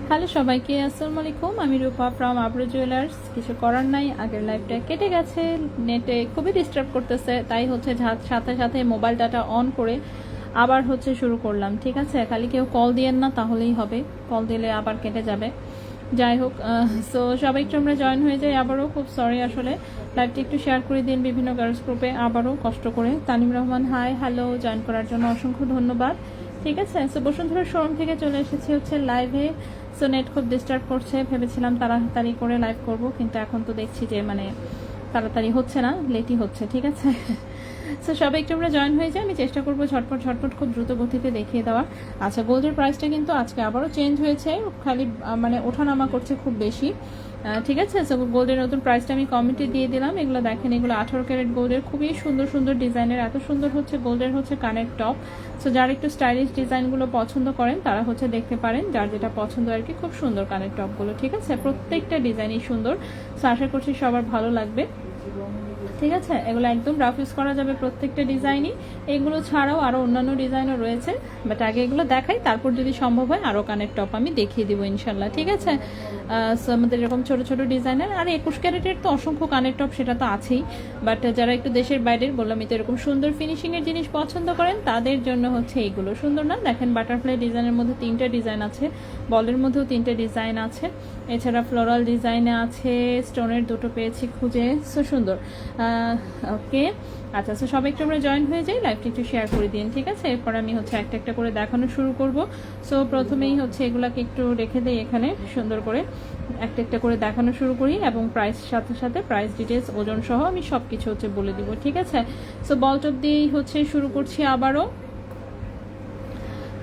Hello সবাইকে, আসসালামু আলাইকুম। আমি রূপা ফ্রম আবরু জুয়েলার্স। কিছু করার নাই, আগের লাইভটা কেটে গেছে, নেটে খুবই ডিস্টার্ব করতেছে, তাই হচ্ছে সাথে সাথে মোবাইল ডাটা অন করে আবার হচ্ছে শুরু করলাম। ঠিক আছে, খালি কেউ কল দিয়েন না, তাহলেই হবে। কল দিলে আবার কেটে যাবে। যাই হোক, সো সবাই একটু আমরা জয়েন হয়ে যাই। আবারও খুব সরি, আসলে লাইভটি একটু শেয়ার করে দিন বিভিন্ন গার্লস গ্রুপে, আবারও কষ্ট করে। Tanim Rahman hi, hello, join করার জন্য অসংখ্য ধন্যবাদ। ঠিক আছে, সো বসুন্ধরা শোরুম থেকে চলে এসেছি হচ্ছে লাইভে। সো নেট খুব ডিস্টার্ব করছে, ভেবেছিলাম তাড়াতাড়ি করে লাইভ করব, কিন্তু এখন তো দেখছি যে মানে তাড়াতাড়ি হচ্ছে না, লেটই হচ্ছে। ঠিক আছে, সো সবাই একটু আমরা জয়েন হয়ে যাই। আমি চেষ্টা করবো ঝটপট ঝটপট খুব দ্রুত গতিতে দেখিয়ে দেওয়ার। আচ্ছা, গোল্ডের প্রাইসটা কিন্তু আজকে আবারও চেঞ্জ হয়েছে, খালি মানে ওঠানামা করছে খুব বেশি। ঠিক আছে, সো গোল্ডের নতুন প্রাইসটা আমি কমেন্টে দিয়ে দিলাম। এগুলো দেখেন, এগুলো 18 ক্যারেট গোল্ডের, খুবই সুন্দর সুন্দর ডিজাইনের। এত সুন্দর হচ্ছে গোল্ডের হচ্ছে কানের টপ। সো যারা একটু স্টাইলিশ ডিজাইনগুলো পছন্দ করেন তারা হচ্ছে দেখতে পারেন, যার যেটা পছন্দ আর কি। খুব সুন্দর কানের টপগুলো, ঠিক আছে, প্রত্যেকটা ডিজাইনই সুন্দর। সো আশা করছি সবার ভালো লাগবে। ঠিক আছে, এগুলো একদম রাফ ইউজ করা যাবে প্রত্যেকটা ডিজাইনই। এগুলো ছাড়াও আরও অন্যান্য ডিজাইনও রয়েছে, বাট আগে এগুলো দেখাই, তারপর যদি সম্ভব হয় আরও কানের টপ আমি দেখিয়ে দিব ইনশাল্লাহ। ঠিক আছে, সো আমাদের এরকম ছোট ছোট ডিজাইনের আর 21 ক্যারেটের তো অসংখ্য কানের টপ, সেটা তো আছেই। বাট যারা একটু দেশের বাইরের, বললাম তো এরকম সুন্দর ফিনিশিংয়ের জিনিস পছন্দ করেন, তাদের জন্য হচ্ছে এইগুলো সুন্দর। না দেখেন, বাটারফ্লাই ডিজাইনের মধ্যে 3টা ডিজাইন আছে, বলের মধ্যেও 3টে ডিজাইন আছে, এছাড়া ফ্লোরাল ডিজাইনে আছে, স্টোনের 2টো পেয়েছি খুঁজে। সো সুন্দর। ওকে, আচ্ছা, সো সবাই একটু আমরা জয়েন হয়ে যাই, লাইভটি একটু শেয়ার করে দিন। ঠিক আছে, এরপর আমি হচ্ছে একটা একটা করে দেখানো শুরু করব। সো প্রথমেই হচ্ছে এগুলাকে একটু রেখে দিই এখানে সুন্দর করে, একটা একটা করে দেখানো শুরু করি, এবং প্রাইস সাথে সাথে প্রাইস ডিটেলস, ওজন সহ আমি সব কিছু হচ্ছে বলে দিব। ঠিক আছে, সো বলটপ দিয়েই হচ্ছে শুরু করছি, আবারও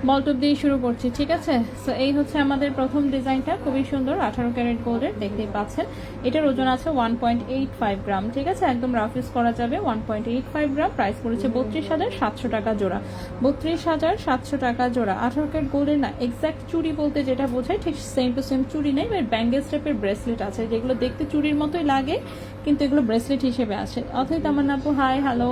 বলটপ দিয়ে শুরু করছি। ঠিক আছে, সো এই হচ্ছে আমাদের প্রথম ডিজাইনটা, খুবই সুন্দর 18 ক্যারেট গোল্ডের, দেখতেই পাচ্ছেন। এটার ওজন আছে 1.85 গ্রাম। ঠিক আছে, একদম রাফ ইউজ করা যাবে। 1.85 গ্রাম, প্রাইস পড়েছে 32,700 টাকা জোড়া। 32,700 টাকা জোড়া। 18 ক্যারেট গোল্ডের না, এক্স্যাক্ট চুড়ি বলতে যেটা বোঝায়, ঠিক সেম টু সেম চুড়ি নেই, ব্যাঙ্গেল টাইপের ব্রেসলেট আছে, যেগুলো দেখতে চুড়ির মতোই লাগে, কিন্তু এগুলো ব্রেসলেট হিসেবে আসে। অথই তামান্না আপু হাই, হ্যালো।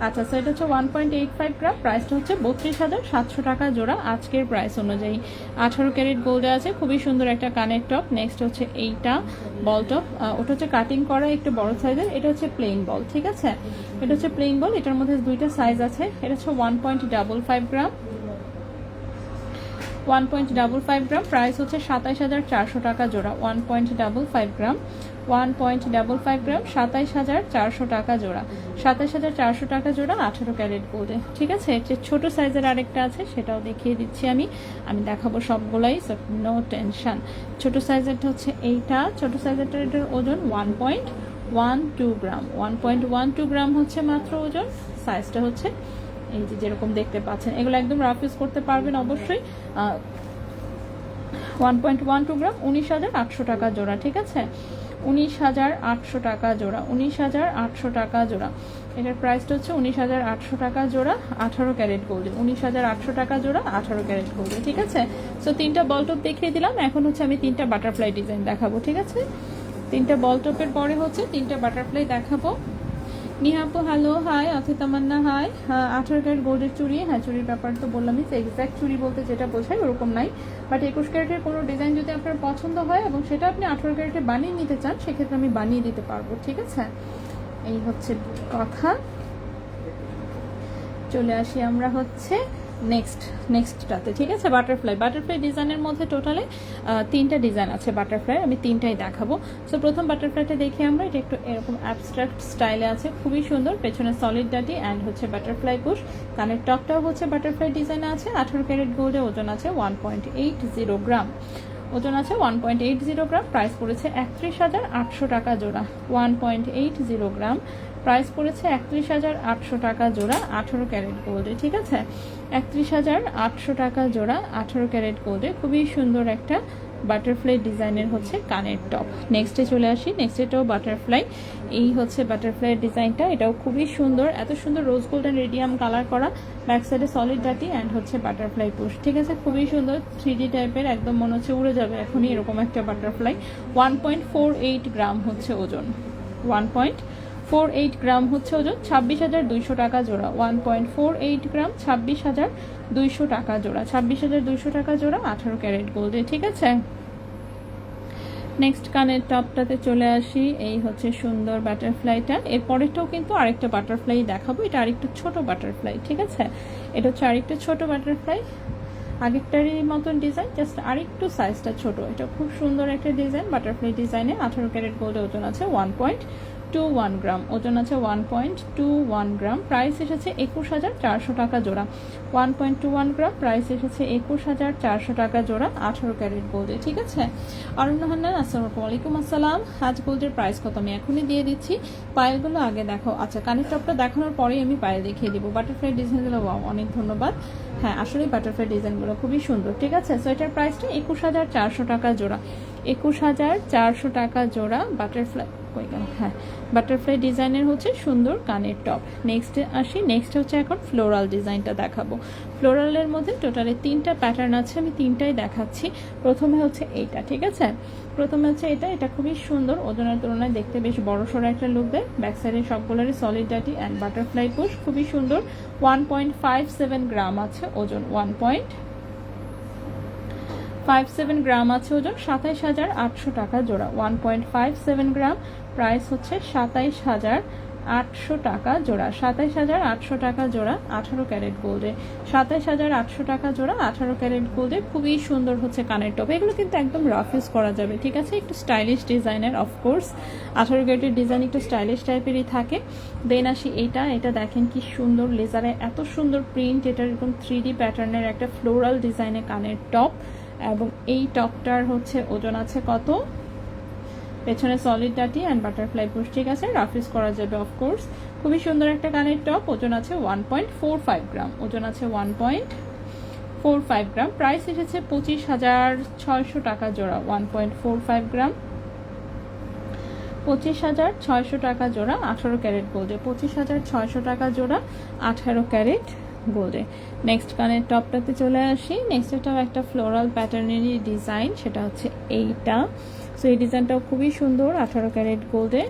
আচ্ছা, সো এটা হচ্ছে 1.85 গ্রাম, প্রাইসটা হচ্ছে 32,700 টাকা জোড়া আজকের প্রাইস অনুযায়ী। 18 ক্যারেট গোল্ডে আছে, খুবই সুন্দর একটা কানের টপ। নেক্সট হচ্ছে এইটা বল টপ, ওটা হচ্ছে কাটিং করা একটু বড় সাইজের, এটা হচ্ছে প্লেন বল। ঠিক আছে, এটা হচ্ছে প্লেন বল, এটার মধ্যে 2টা সাইজ আছে। এটা হচ্ছে 1.55 গ্রাম, 1.55 গ্রাম, প্রাইস হচ্ছে 27,400 টাকা জোড়া। 1.55 গ্রাম, 1.55 গ্রাম, 27,400 টাকা জোড়া। 27,400 টাকা জোড়া 18 ক্যারেট গোল্ডে। ঠিক আছে, যে ছোট সাইজের আরেকটা আছে সেটাও দেখিয়ে দিচ্ছি আমি দেখাবো সবগুলাই, নো টেনশন। ছোট সাইজেরটা হচ্ছে এইটা, ছোট সাইজেরটার এটার ওজন 1.12 গ্রাম। 1.12 গ্রাম হচ্ছে মাত্র ওজন। সাইজটা হচ্ছে এই যে যেরকম দেখতে পাচ্ছেন, এগুলো একদম রাফ ইউজ করতে পারবেন অবশ্যই। 1.12 গ্রাম, 19,800 টাকা জোড়া। ঠিক আছে, 19,800 টাকা জোড়া, 19,800 টাকা জোড়া। এটার প্রাইসটা হচ্ছে 19,800 টাকা জোড়া 18 ক্যারেট গোল্ডে। 19,800 টাকা জোড়া 18 ক্যারেট গোল্ডে। ঠিক আছে, সো 3টা বলটপ দেখিয়ে দিলাম, এখন হচ্ছে আমি 3টা বাটারফ্লাই ডিজাইন দেখাবো। ঠিক আছে, 3টা বলটপের পরে হচ্ছে 3টা বাটারফ্লাই দেখাবো। নিহাপু হ্যালো, হাই। অথৈ তামান্না হাই। 18 ক্যারেট গোল্ডের চুড়ি, হ্যাঁ চুড়ির ব্যাপার তো বললামই, এক্স্যাক্ট চুড়ি বলতে যেটা বোঝায় ওরকম নাই, বাট 21 ক্যারেটের কোনো ডিজাইন যদি আপনার পছন্দ হয় এবং সেটা আপনি 18 ক্যারেটে বানিয়ে নিতে চান, সেক্ষেত্রে আমি বানিয়ে দিতে পারবো। ঠিক আছে, এই হচ্ছে কথা। চলে আসি আমরা হচ্ছে নেক্সটটাতে, ঠিক আছে, বাটারফ্লাই ডিজাইনের মধ্যে টোটালে 3টা ডিজাইন আছে বাটারফ্লাই, আমি 3টাই দেখাবো। সো প্রথম বাটারফ্লাইটা দেখি আমরা, এটা একটু এরকম অ্যাবস্ট্রাক্ট স্টাইলে আছে, খুবই সুন্দর, পেছনে সলিড ডাটি অ্যান্ড হচ্ছে বাটারফ্লাই পুশ, কানের টপটাও হচ্ছে বাটারফ্লাই ডিজাইনে আছে, 18 ক্যারেট গোল্ডে, ওজন আছে 1.80 গ্রাম, ওজন আছে 1.80 গ্রাম, প্রাইস পড়েছে 31,800 টাকা জোড়া, 1.80 গ্রাম, প্রাইস পড়েছে 31,800 টাকা জোড়া, 18 ক্যারেট গোল্ডে, ঠিক আছে, 31,800 টাকা জোড়া, 18 ক্যারেট গোল্ডে, খুবই সুন্দর একটা বাটারফ্লাই ডিজাইনের হচ্ছে কানের টপ। নেক্সটে চলে আসি, নেক্সটেটাও বাটারফ্লাই, এই হচ্ছে বাটারফ্লাই ডিজাইনটা, এটাও খুবই সুন্দর, এত সুন্দর rose gold and radium colour করা, ব্যাক সাইডে সলিড ডাটি অ্যান্ড হচ্ছে বাটারফ্লাই পুশ, ঠিক আছে, খুবই সুন্দর 3D টাইপের, একদম মনে হচ্ছে উড়ে যাবে এখনই এরকম একটা বাটারফ্লাই। 1.48 গ্রাম হচ্ছে ওজন, 1.48 গ্রাম হচ্ছে ওজন, 26,200 টাকা জোড়া, 1.48 গ্রাম, 26,200 টাকা জোড়া, 26,200 টাকা জোড়া, 18 ক্যারেট গোল্ডে, ঠিক আছে। নেক্সট কানের টপটাতে চলে আসি, এই হচ্ছে সুন্দর বাটারফ্লাইটা, এরপরেরটাও কিন্তু আরেকটা বাটারফ্লাই দেখাবো, এটা আরেকটু ছোট বাটারফ্লাই, ঠিক আছে, এটা হচ্ছে আরেকটু ছোট বাটারফ্লাই, আগেরটারই মতন ডিজাইন, জাস্ট আরেকটু সাইজটা ছোট, এটা খুব সুন্দর একটা ডিজাইন, বাটারফ্লাই ডিজাইনে, 18 ক্যারেট গোল্ডে, ওজন আছে 1.21 গ্রাম, ওজন আছে 1.21 গ্রাম, প্রাইস এসেছে 21,400 টাকা জোড়া, 1.21 গ্রাম, প্রাইস এসেছে 21,400 টাকা জোড়া, 18 ক্যারেট গোল্ডে, ঠিক আছে। অরণ্য হান্নান, আসসালামু আলাইকুম। আসসালাম। হাজ গোল্ডের প্রাইস কত আমি এখনই দিয়ে দিচ্ছি, পায়েলগুলো আগে দেখো, আচ্ছা কানের টপটা দেখানোর পরেই আমি পায়েল দেখিয়ে দিব। বাটারফ্লাই ডিজাইনগুলো অনেক ধন্যবাদ, হ্যাঁ আসলে বাটারফ্লাই ডিজাইনগুলো খুবই সুন্দর, ঠিক আছে। সো এটার প্রাইসটা 21,400 টাকা জোড়া, 21,400 টাকা জোড়া, বাটারফ্লাই হ্যাঁ বাটারফ্লাই ডিজাইনের হচ্ছে সুন্দর কানের টপ। নেক্সটে আসি, নেক্সট হচ্ছে এখন ফ্লোরাল ডিজাইনটা দেখাবো। ফ্লোরালের মধ্যে টোটালি 3টা প্যাটার্ন আছে, আমি 3টাই দেখাচ্ছি। প্রথমে হচ্ছে এইটা, ঠিক আছে, প্রথমে হচ্ছে এটা খুবই সুন্দর, ওজনের তুলনায় দেখতে বেশ বড়সড় একটা লুক দেয়, ব্যাক সাইডে সবগুলোরই সলিড ডাটি অ্যান্ড বাটারফ্লাই পুশ, খুবই সুন্দর, 1.57 গ্রাম আছে ওজন, 1.57 গ্রাম আছে ওজন, 27,800 টাকা জোড়া, 1.57 গ্রাম, প্রাইস হচ্ছে 27,800 টাকা জোড়া, 27,800 টাকা জোড়া, 18 ক্যারেট গোল্ডে, 27,800 টাকা জোড়া, 18 ক্যারেট গোল্ডে, খুবই সুন্দর হচ্ছে কানের টপ, এগুলো কিন্তু একদম রাফ ইউজ করা যাবে, ঠিক আছে, একটু স্টাইলিশ ডিজাইনের, অফকোর্স 18 ক্যারেটের ডিজাইন একটু স্টাইলিশ টাইপেরই থাকে। দেন আসি এটা দেখেন কি সুন্দর, লেজারে এত সুন্দর প্রিন্ট, এটা এরকম 3D প্যাটার্নের একটা ফ্লোরাল ডিজাইনের কানের টপ, এবং এই টপটার হচ্ছে ওজন আছে কত, পেছনে সলিড ডাটি অ্যান্ড বাটারফ্লাই পুশ, ঠিক আছে, রাফিস করা যাবে অফকোর্স, খুবই সুন্দর একটা কানের টপ, ওজন আছে 1.45 গ্রাম, ওজন আছে 1.45 গ্রাম, প্রাইস এসেছে 25,600 টাকা জোড়া, 1.45 গ্রাম, 25,600 টাকা জোড়া, 18 ক্যারেট গোল্ডে, 25,600 টাকা জোড়া, 18 ক্যারেট গোল্ডে। নেক্সট কানের টপটাতে চলে আসি, নেক্সট এটাও একটা ফ্লোরাল প্যাটার্নেরই ডিজাইন, সেটা হচ্ছে এইটা। সো এই ডিজাইনটাও খুবই সুন্দর, 18 ক্যারেট গোল্ডে,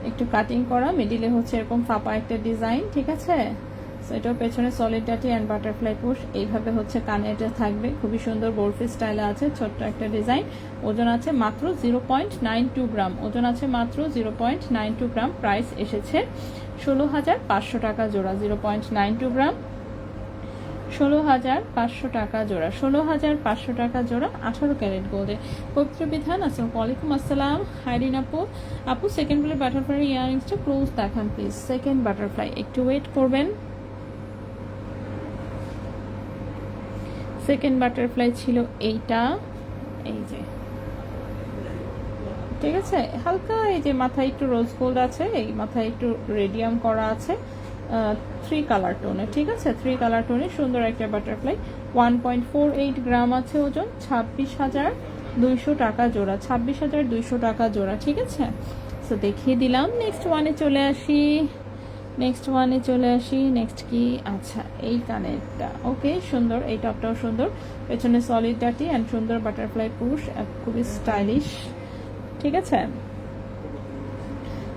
একটু কাটিং করা, মিডিলে হচ্ছে এরকম ফাঁপা একটা ডিজাইন, ঠিক আছে। সো এটাও পেছনে সলিড ডাটি অ্যান্ড বাটারফ্লাই পুশ, এইভাবে হচ্ছে কানে এটা থাকবে, খুবই সুন্দর বরফি স্টাইলে আছে, ছোট্ট একটা ডিজাইন, ওজন আছে মাত্র 0.92 গ্রাম, ওজন আছে মাত্র 0.92 গ্রাম, প্রাইস এসেছে 16,500 টাকা জোড়া, 0.92 গ্রাম, 16,500 টাকা জোড়া, 16,500 টাকা জোড়া, 18 ক্যারেট গোল্ডে। পবিত্র বিধান, আসসালামু আলাইকুম। আসসালাম। হাইরিন আপু সেকেন্ড বলে বাটারফ্লাই ইয়াররিংসটা ক্লোজ দেখান প্লিজ, সেকেন্ড বাটারফ্লাই, একটু ওয়েট করবেন। সেকেন্ড বাটারফ্লাই ছিল এইটা, এই যে, ঠিক আছে, হালকা এই যে মাথায় একটু রোজ গোল্ড আছে, এই মাথায় একটু রেডিয়াম করা আছে, 3 কালার টোনে, ঠিক আছে, 3 কালার টোনে সুন্দর একটা বাটারফ্লাই, 1.48 গ্রাম আছে ওজন, 26,200 টাকা জোড়া, 26,200 টাকা জোড়া, ঠিক আছে। সো দেখিয়ে দিলাম। নেক্সট ওয়ানে চলে আসি, নেক্সট কি, আচ্ছা এই কানেরটা, ওকে সুন্দর, এই টপটাও সুন্দর, পেছনে সলিড ডাটি অ্যান্ড সুন্দর বাটারফ্লাই পুশ, খুবই স্টাইলিশ, ঠিক আছে,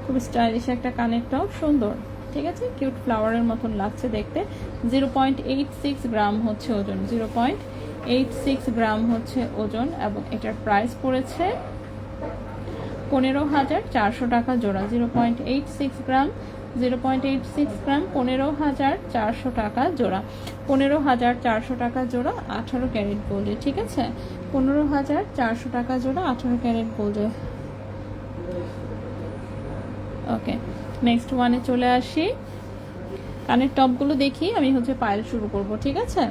খুব স্টাইলিশ একটা কানের টপ, সুন্দর, ঠিক আছে, কিউট ফ্লাওয়ারের মতন লাগছে দেখতে। 0.86 গ্রাম হচ্ছে ওজন, 0.86 গ্রাম হচ্ছে ওজন, এবং এটার প্রাইস পড়েছে 15,400 টাকা জোড়া, 0.86 গ্রাম, 0.86 গ্রাম, 15,400 টাকা জোড়া, 15,400 টাকা জোড়া 18 ক্যারেট গোল্ডে। ঠিক আছে, 15,400 টাকা জোড়া 18 ক্যারেট গোল্ডে। ওকে, নেক্সট ওয়ানে চলে আসি। কানের টপগুলো দেখি, আমি হচ্ছে পায়েল শুরু করব। ঠিক আছে,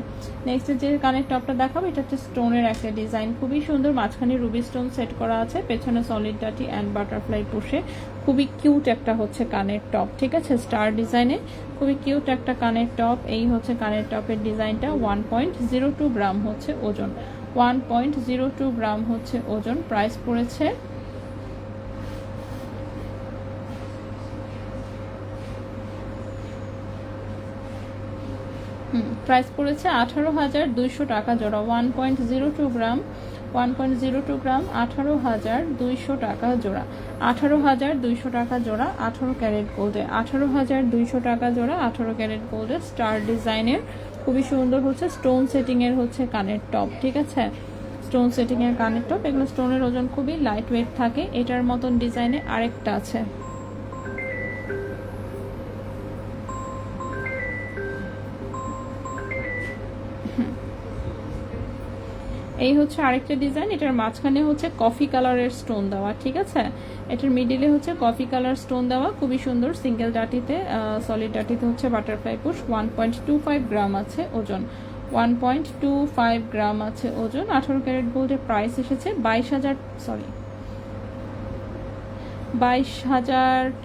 নেক্সট যে কানের টপটা দেখাবো এটা হচ্ছে স্টোনের একটা ডিজাইন, খুবই সুন্দর। মাঝখানে রুবি স্টোন সেট করা আছে, পেছনে সলিড ডাটি অ্যান্ড বাটারফ্লাই পুষে খুবই কিউট একটা হচ্ছে কানের টপ। ঠিক আছে, স্টার ডিজাইনে খুবই কিউট একটা কানের টপ। এই হচ্ছে কানের টপের ডিজাইনটা। 1.02 গ্রাম হচ্ছে ওজন, 1.02 গ্রাম হচ্ছে ওজন। প্রাইস পড়েছে প্রাইস পড়েছে 18,200 টাকা জোড়া। 1.02 গ্রাম, 1.02 গ্রাম 18,200 টাকা জোড়া, 18,200 টাকা জোড়া 18 ক্যারেট গোল্ডে, 18,200 টাকা জোড়া 18 ক্যারেট গোল্ডে। স্টার ডিজাইনের খুবই সুন্দর হচ্ছে স্টোন সেটিং এর হচ্ছে কানের টপ। ঠিক আছে, স্টোন সেটিং এর কানের টপ, এগুলো স্টোনের ওজন খুবই লাইট ওয়েট থাকে। এটার মতন ডিজাইনে আরেকটা আছে। এই হচ্ছে আরেকটা ডিজাইন, এটার মাঝখানে হচ্ছে কফি কালারের স্টোন দেওয়া। ঠিক আছে, এটার মিডিলে হচ্ছে কফি কালার স্টোন দেওয়া, খুবই সুন্দর। সিঙ্গেল ডাটিতে, সলিড ডাটিতে হচ্ছে বাটারফ্লাই পুশ। 1.25 গ্রাম আছে ওজন, 1.25 গ্রাম আছে ওজন। 18 ক্যারেট গোল্ডের প্রাইস এসেছে 22,000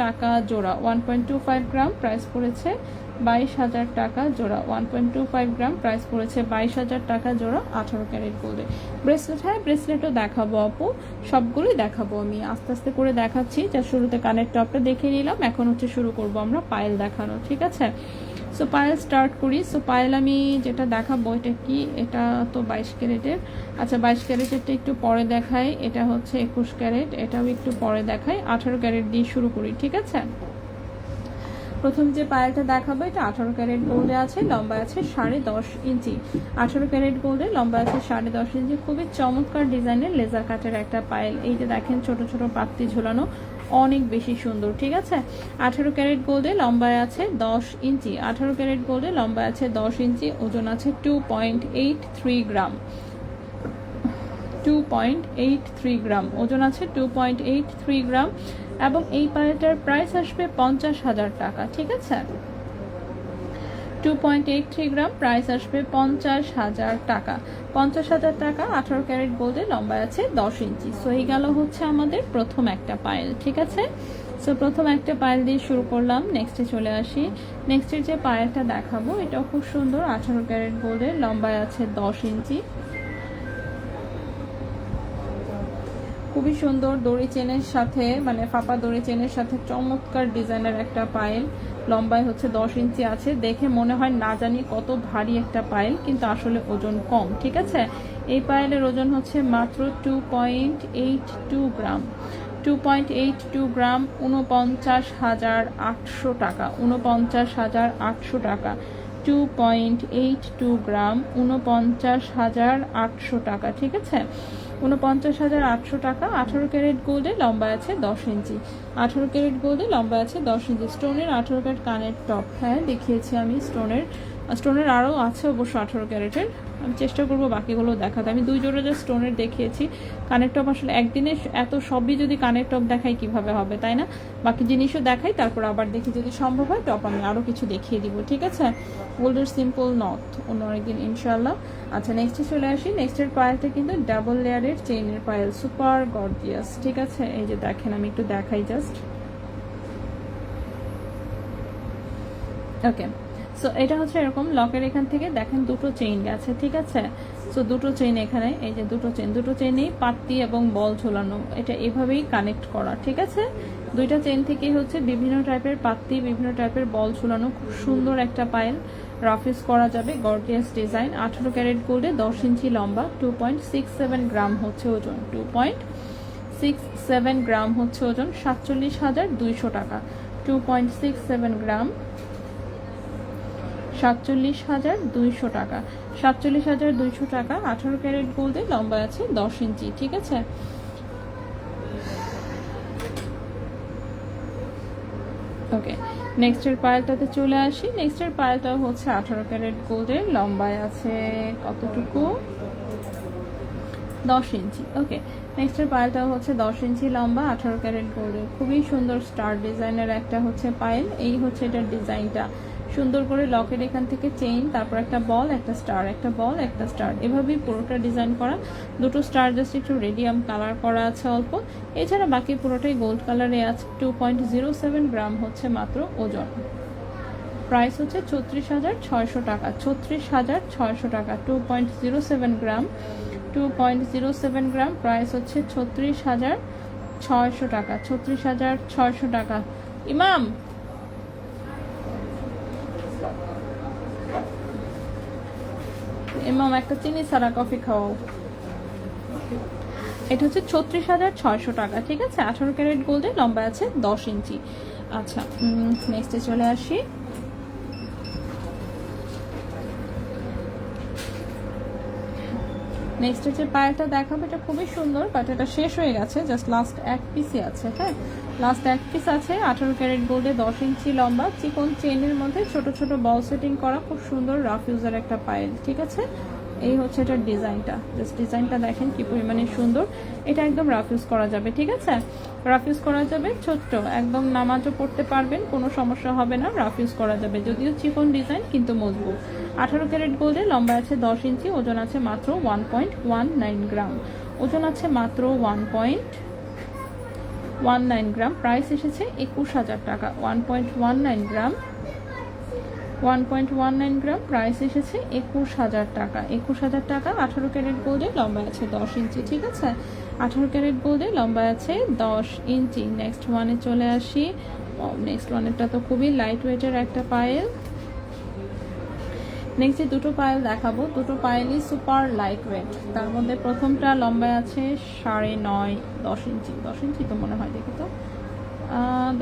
টাকা জোড়া। 1.25 গ্রাম প্রাইস পড়েছে 22,000 টাকা জোড়া। 1.25 গ্রাম প্রাইস পড়েছে 22,000 টাকা জোড়া 18 ক্যারেট গোল্ডে। ব্রেসলেট, হ্যাঁ ব্রেসলেটও দেখাবো আপু, সবগুলোই দেখাবো। আমি আস্তে আস্তে করে দেখাচ্ছি। যা শুরুতে কানের টপটা দেখে নিলাম, এখন হচ্ছে শুরু করব আমরা পায়েল দেখানো। ঠিক আছে, সো পায়েল স্টার্ট করি। সো পায়েল আমি যেটা দেখাবো এটা কি, এটা তো 22 ক্যারেটের। আচ্ছা, 22 ক্যারেটেরটা একটু পরে দেখাই। এটা হচ্ছে 21 ক্যারেট, এটাও একটু পরে দেখাই। 18 ক্যারেট দিয়ে শুরু করি। ঠিক আছে, প্রথম যে পায়েলটা দেখাবো এটা 18 ক্যারেট গোল্ডে আছে, লম্বা আছে 10.5 ইঞ্চি। 18 ক্যারেট গোল্ডে লম্বা আছে 10.5 ইঞ্চি। খুবই চমৎকার ডিজাইনের লেজার কাটের একটা পায়েল। এই যে দেখেন ছোট ছোট পাত্তি ঝুলানো, অনেক বেশি সুন্দর। ঠিক আছে, 18 ক্যারেট গোল্ডে লম্বায় আছে 10 ইঞ্চি। 18 ক্যারেট গোল্ডে লম্বায় আছে 10 ইঞ্চি, ওজন আছে 2.83 গ্রাম, 2.83 গ্রাম ওজন আছে, 2.83 গ্রাম। এবং এই পায়েলটার প্রাইস আসবে 50,000 টাকা। ঠিক আছে, 2.83 গ্রাম প্রাইস আসবে 50,000 টাকা, 50,000 টাকা। 18 ক্যারেট গোল্ডে লম্বায় আছে 10 ইঞ্চি। সো এই গেল হচ্ছে আমাদের প্রথম একটা পায়েল। ঠিক আছে, সো প্রথম একটা পায়েল দিয়ে শুরু করলাম। নেক্সটে চলে আসি। নেক্সটের যে পায়েলটা দেখাবো এটাও খুব সুন্দর। 18 ক্যারেট গোল্ডে লম্বায় আছে 10 ইঞ্চি, খুবই সুন্দর। দড়ি চেনের সাথে, মানে ফাপা দড়ি চেনের সাথে চমৎকার ডিজাইনের একটা পায়েল। লম্বায় হচ্ছে 10 ইঞ্চি আছে। দেখে মনে হয় না জানি কত ভারী একটা পায়েল, কিন্তু আসলে ওজন কম। ঠিক আছে, এই পায়েলের ওজন হচ্ছে মাত্র 2.82 গ্রাম, 2.82 গ্রাম, 49,800 টাকা, 49,800 টাকা, 2.82 গ্রাম, 49,800 টাকা। ঠিক আছে, 49,800 টাকা। 18 ক্যারেট গোল্ডে লম্বা আছে 10 ইঞ্চি, 18 ক্যারেট গোল্ডে লম্বা আছে 10 ইঞ্চি। স্টোনের 18 ক্যারেট কানের টপ, হ্যাঁ দেখিয়েছি আমি। স্টোনের আরও আছে অবশ্য 18 ক্যারেটের, আমি চেষ্টা করবো বাকিগুলো দেখাতে। আমি 2 জোড়া যে স্টোনের দেখিয়েছি। কানের টপ আসলে একদিনে এত সবই যদি কানের টপ দেখাই কিভাবে হবে, তাই না? বাকি জিনিসও দেখাই, তারপর আবার দেখি যদি সম্ভব হয় টপ আমি আরও কিছু দেখিয়ে দিব। ঠিক আছে, গোল্ডের সিম্পল নথ অন্য আরেকদিন ইনশাল্লাহ। আচ্ছা, নেক্সটে চলে আসি। নেক্সটের পায়েলটা কিন্তু ডাবল লেয়ারের চেইনের পায়েল, সুপার গর্জিয়াস। ঠিক আছে, এই যে দেখেন, আমি একটু দেখাই জাস্ট। ওকে, সো এটা হচ্ছে এরকম লকের এখান থেকে দেখেন দুটো চেইন গেছে। ঠিক আছে, সো দুটো চেইন এখানে, এই যে দুটো চেইনেই পাত্তি এবং বল ঝোলানো, এটা এভাবেই কানেক্ট করা। ঠিক আছে, দুইটা চেইন থেকেই হচ্ছে বিভিন্ন টাইপের পাত্তি, বিভিন্ন টাইপের বল ঝোলানো। খুব সুন্দর একটা পায়েল, রাফিস করা যাবে, গর্জিয়াস ডিজাইন। 18 ক্যারেট গোল্ডে 10 ইঞ্চি লম্বা, 2.67 গ্রাম হচ্ছে ওজন, 2.67 গ্রাম হচ্ছে ওজন। 47,200 টাকা, 2.67 গ্রাম, 47,200 টাকা, 47,200 টাকা। 18 ক্যারেট গোল্ডে লম্বা আছে 10 ইঞ্চি। ঠিক আছে, ওকে, নেক্সটের পায়েলটাতে চলে আসি। নেক্সটের পায়েলটা হচ্ছে 18 ক্যারেট গোল্ডের, লম্বায় আছে কতটুকু, 10 ইঞ্চি। ওকে, নেক্সটের পায়েলটা হচ্ছে 10 ইঞ্চি লম্বা, 18 ক্যারেট গোল্ডের, খুবই সুন্দর স্টার ডিজাইনের একটা হচ্ছে পায়েল। এই হচ্ছে এটার ডিজাইনটা, সুন্দর করে লকেট এখান থেকে চেইন, তারপর একটা বল, একটা স্টার, একটা বল, একটা স্টার, এভাবেই পুরোটা ডিজাইন করা। দুটো স্টার জাস্ট একটু রেডিয়াম কালার করা আছে অল্প, এছাড়া বাকি পুরোটাই গোল্ড কালারে আছে। 2.07 গ্রাম হচ্ছে মাত্র ওজন। প্রাইস হচ্ছে 34,600 টাকা, 34,600 টাকা। 2.07 গ্রাম, 2.07 গ্রাম, প্রাইস হচ্ছে 36,600 টাকা, 36,600 টাকা। ইমাম, ইমাম একটা চিনি সারা কফি খাওয়াও। এটা হচ্ছে 36,600 টাকা, ঠিক আছে। 18 ক্যারেট গোল্ডে, লম্বা আছে 10 ইঞ্চি। আচ্ছা, নেক্সটে চলে আসি। নেক্সট হচ্ছে পায়েলটা দেখাবো, এটা খুবই সুন্দর, বাট এটা শেষ হয়ে গেছে, জাস্ট লাস্ট এক পিসই আছে। হ্যাঁ, লাস্ট এক পিস আছে। 18 ক্যারেট গোল্ডে, 10 ইঞ্চি লম্বা, চিকন চেনের মধ্যে ছোট ছোট বল সেটিং করা, খুব সুন্দর রাফ ইউজের একটা পায়েল, ঠিক আছে। এই হচ্ছে এটার ডিজাইনটা, জাস্ট ডিজাইনটা দেখেন কি পরিমাণে সুন্দর। এটা একদম রাফ ইউজ করা যাবে, ঠিক আছে, রাফ ইউজ করা যাবে। ছোট্ট একদম নামাজও পড়তে পারবেন, কোনো সমস্যা হবে না, রাফ ইউজ করা যাবে। যদিও চিকন ডিজাইন কিন্তু মজবুত। 18 ক্যারেট গোল্ডে, লম্বা আছে 10 ইঞ্চি, ওজন আছে মাত্র 1.19 গ্রাম, ওজন আছে মাত্র 1.19 গ্রাম। প্রাইস এসেছে 21,000 টাকা। 1.19 গ্রাম, 1.19 গ্রাম, প্রাইস এসেছে 21,000 টাকা। 21,000 টাকা। 18 ক্যারেট গোল্ডে, লম্বা আছে 10 ইঞ্চি, ঠিক আছে। 18 ক্যারেট গোল্ডে, লম্বা আছে 10 ইঞ্চি। নেক্সট ওয়ানে চলে আসি। নেক্সট ওয়ানেরটা তো খুবই লাইট ওয়েটের একটা পায়েল। নেক্সট দুটো পায়েল দেখাবো, দুটো পায়েলই সুপার লাইট ওয়েট। তার মধ্যে প্রথমটা লম্বায় আছে 9.5, 10 ইঞ্চি, 10 ইঞ্চি তো মনে হয়, দেখি তো,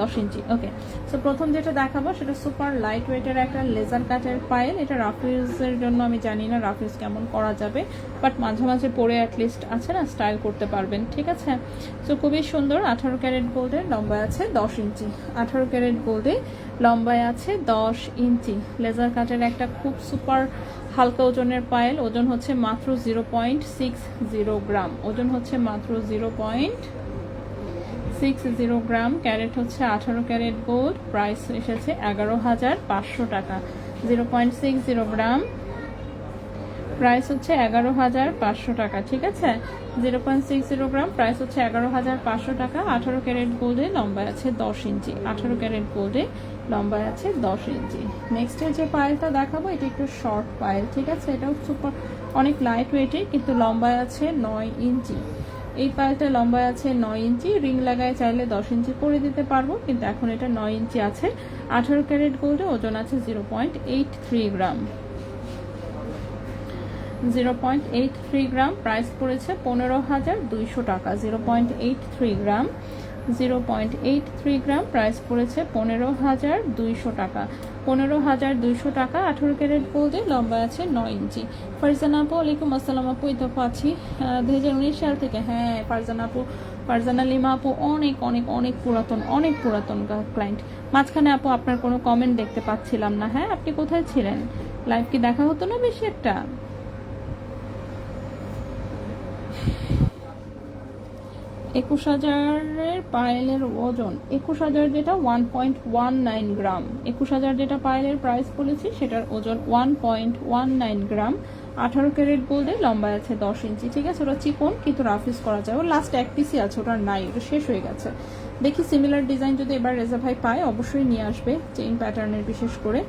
10 ইঞ্চি। ওকে, সো প্রথম যেটা দেখাবো সেটা সুপার লাইট ওয়েটের একটা লেজার কাটের পায়েল। এটা রাফ ইউজের জন্য আমি জানি না রাফ ইউজ কেমন করা যাবে, বাট মাঝে মাঝে পরে অ্যাটলিস্ট আছে না, স্টাইল করতে পারবেন, ঠিক আছে। সো খুবই সুন্দর। 18 ক্যারেট গোল্ডে, লম্বায় আছে 10 ইঞ্চি। 18 ক্যারেট গোল্ডে, লম্বায় আছে 10 ইঞ্চি। লেজার কাটের একটা খুব সুপার হালকা ওজনের পায়েল, ওজন হচ্ছে মাত্র 0.60 গ্রাম, ওজন হচ্ছে মাত্র 0.60 গ্রাম। ক্যারেট হচ্ছে 18 ক্যারেট গোল্ড, প্রাইস এসেছে 11,500 টাকা। 0.60 গ্রাম, প্রাইস হচ্ছে 11,500 টাকা, ঠিক আছে। 0.60 গ্রাম, প্রাইস হচ্ছে 11,500 টাকা। 18 ক্যারেট গোল্ডে, লম্বায় আছে 10 ইঞ্চি। 18 ক্যারেট গোল্ডে, লম্বায় আছে 10 ইঞ্চি। নেক্সট যে পায়েলটা দেখাবো, এটা একটু শর্ট পায়েল, ঠিক আছে। এটাও সুপার অনেক লাইট ওয়েটে, কিন্তু লম্বায় আছে 9 ইঞ্চি। এই পায়েলটা লম্বায় আছে 9 ইঞ্চি। রিং লাগায় চাইলে 10 ইঞ্চি করে দিতে পারবো, কিন্তু এখন এটা 9 ইঞ্চি আছে। 18 ক্যারেট গোল্ডে, ওজন আছে 0.83 গ্রাম, 0.83 গ্রাম। প্রাইস পড়েছে 15,200 টাকা। 0.83 গ্রাম, 0.83 গ্রাম, প্রাইস পড়েছে 15,200 টাকা। 15,200 টাকা। 18 ক্যারেট গোল্ডে, লম্বা আছে 9 ইঞ্চি। ফারজানা আপু, ওয়ালাইকুম আসসালাম আপু, এই তো আছি 2019 সাল থেকে। হ্যাঁ ফারজানা আপু, ফারজানা লিমা আপু অনেক অনেক অনেক পুরাতন, অনেক পুরাতন ক্লায়েন্ট। মাঝখানে আপু আপনার কোনো কমেন্ট দেখতে পাচ্ছিলাম না। হ্যাঁ, আপনি কোথায় ছিলেন? লাইভ কি দেখা হতো না বেশি একটা? 21,000-এর পায়েলের ওজন, 21,000 যেটা 1.19 গ্রাম। 21,000 যেটা পায়েলের প্রাইস বলেছি, সেটার ওজন 1.19 গ্রাম। 18 ক্যারেট গোল্ডে, লম্বা আছে 10 ইঞ্চি, ঠিক আছে। ওটা চিকন, কিন্তু রাফ ইউজ করা যায়। ওর লাস্ট এক পিসই আছে, ওটা নাই, ওটা শেষ হয়ে গেছে। দেখি সিমিলার ডিজাইন যদি এবার রেজা ভাই পায়, অবশ্যই নিয়ে আসবে, চেইন প্যাটার্নের বিশেষ করে।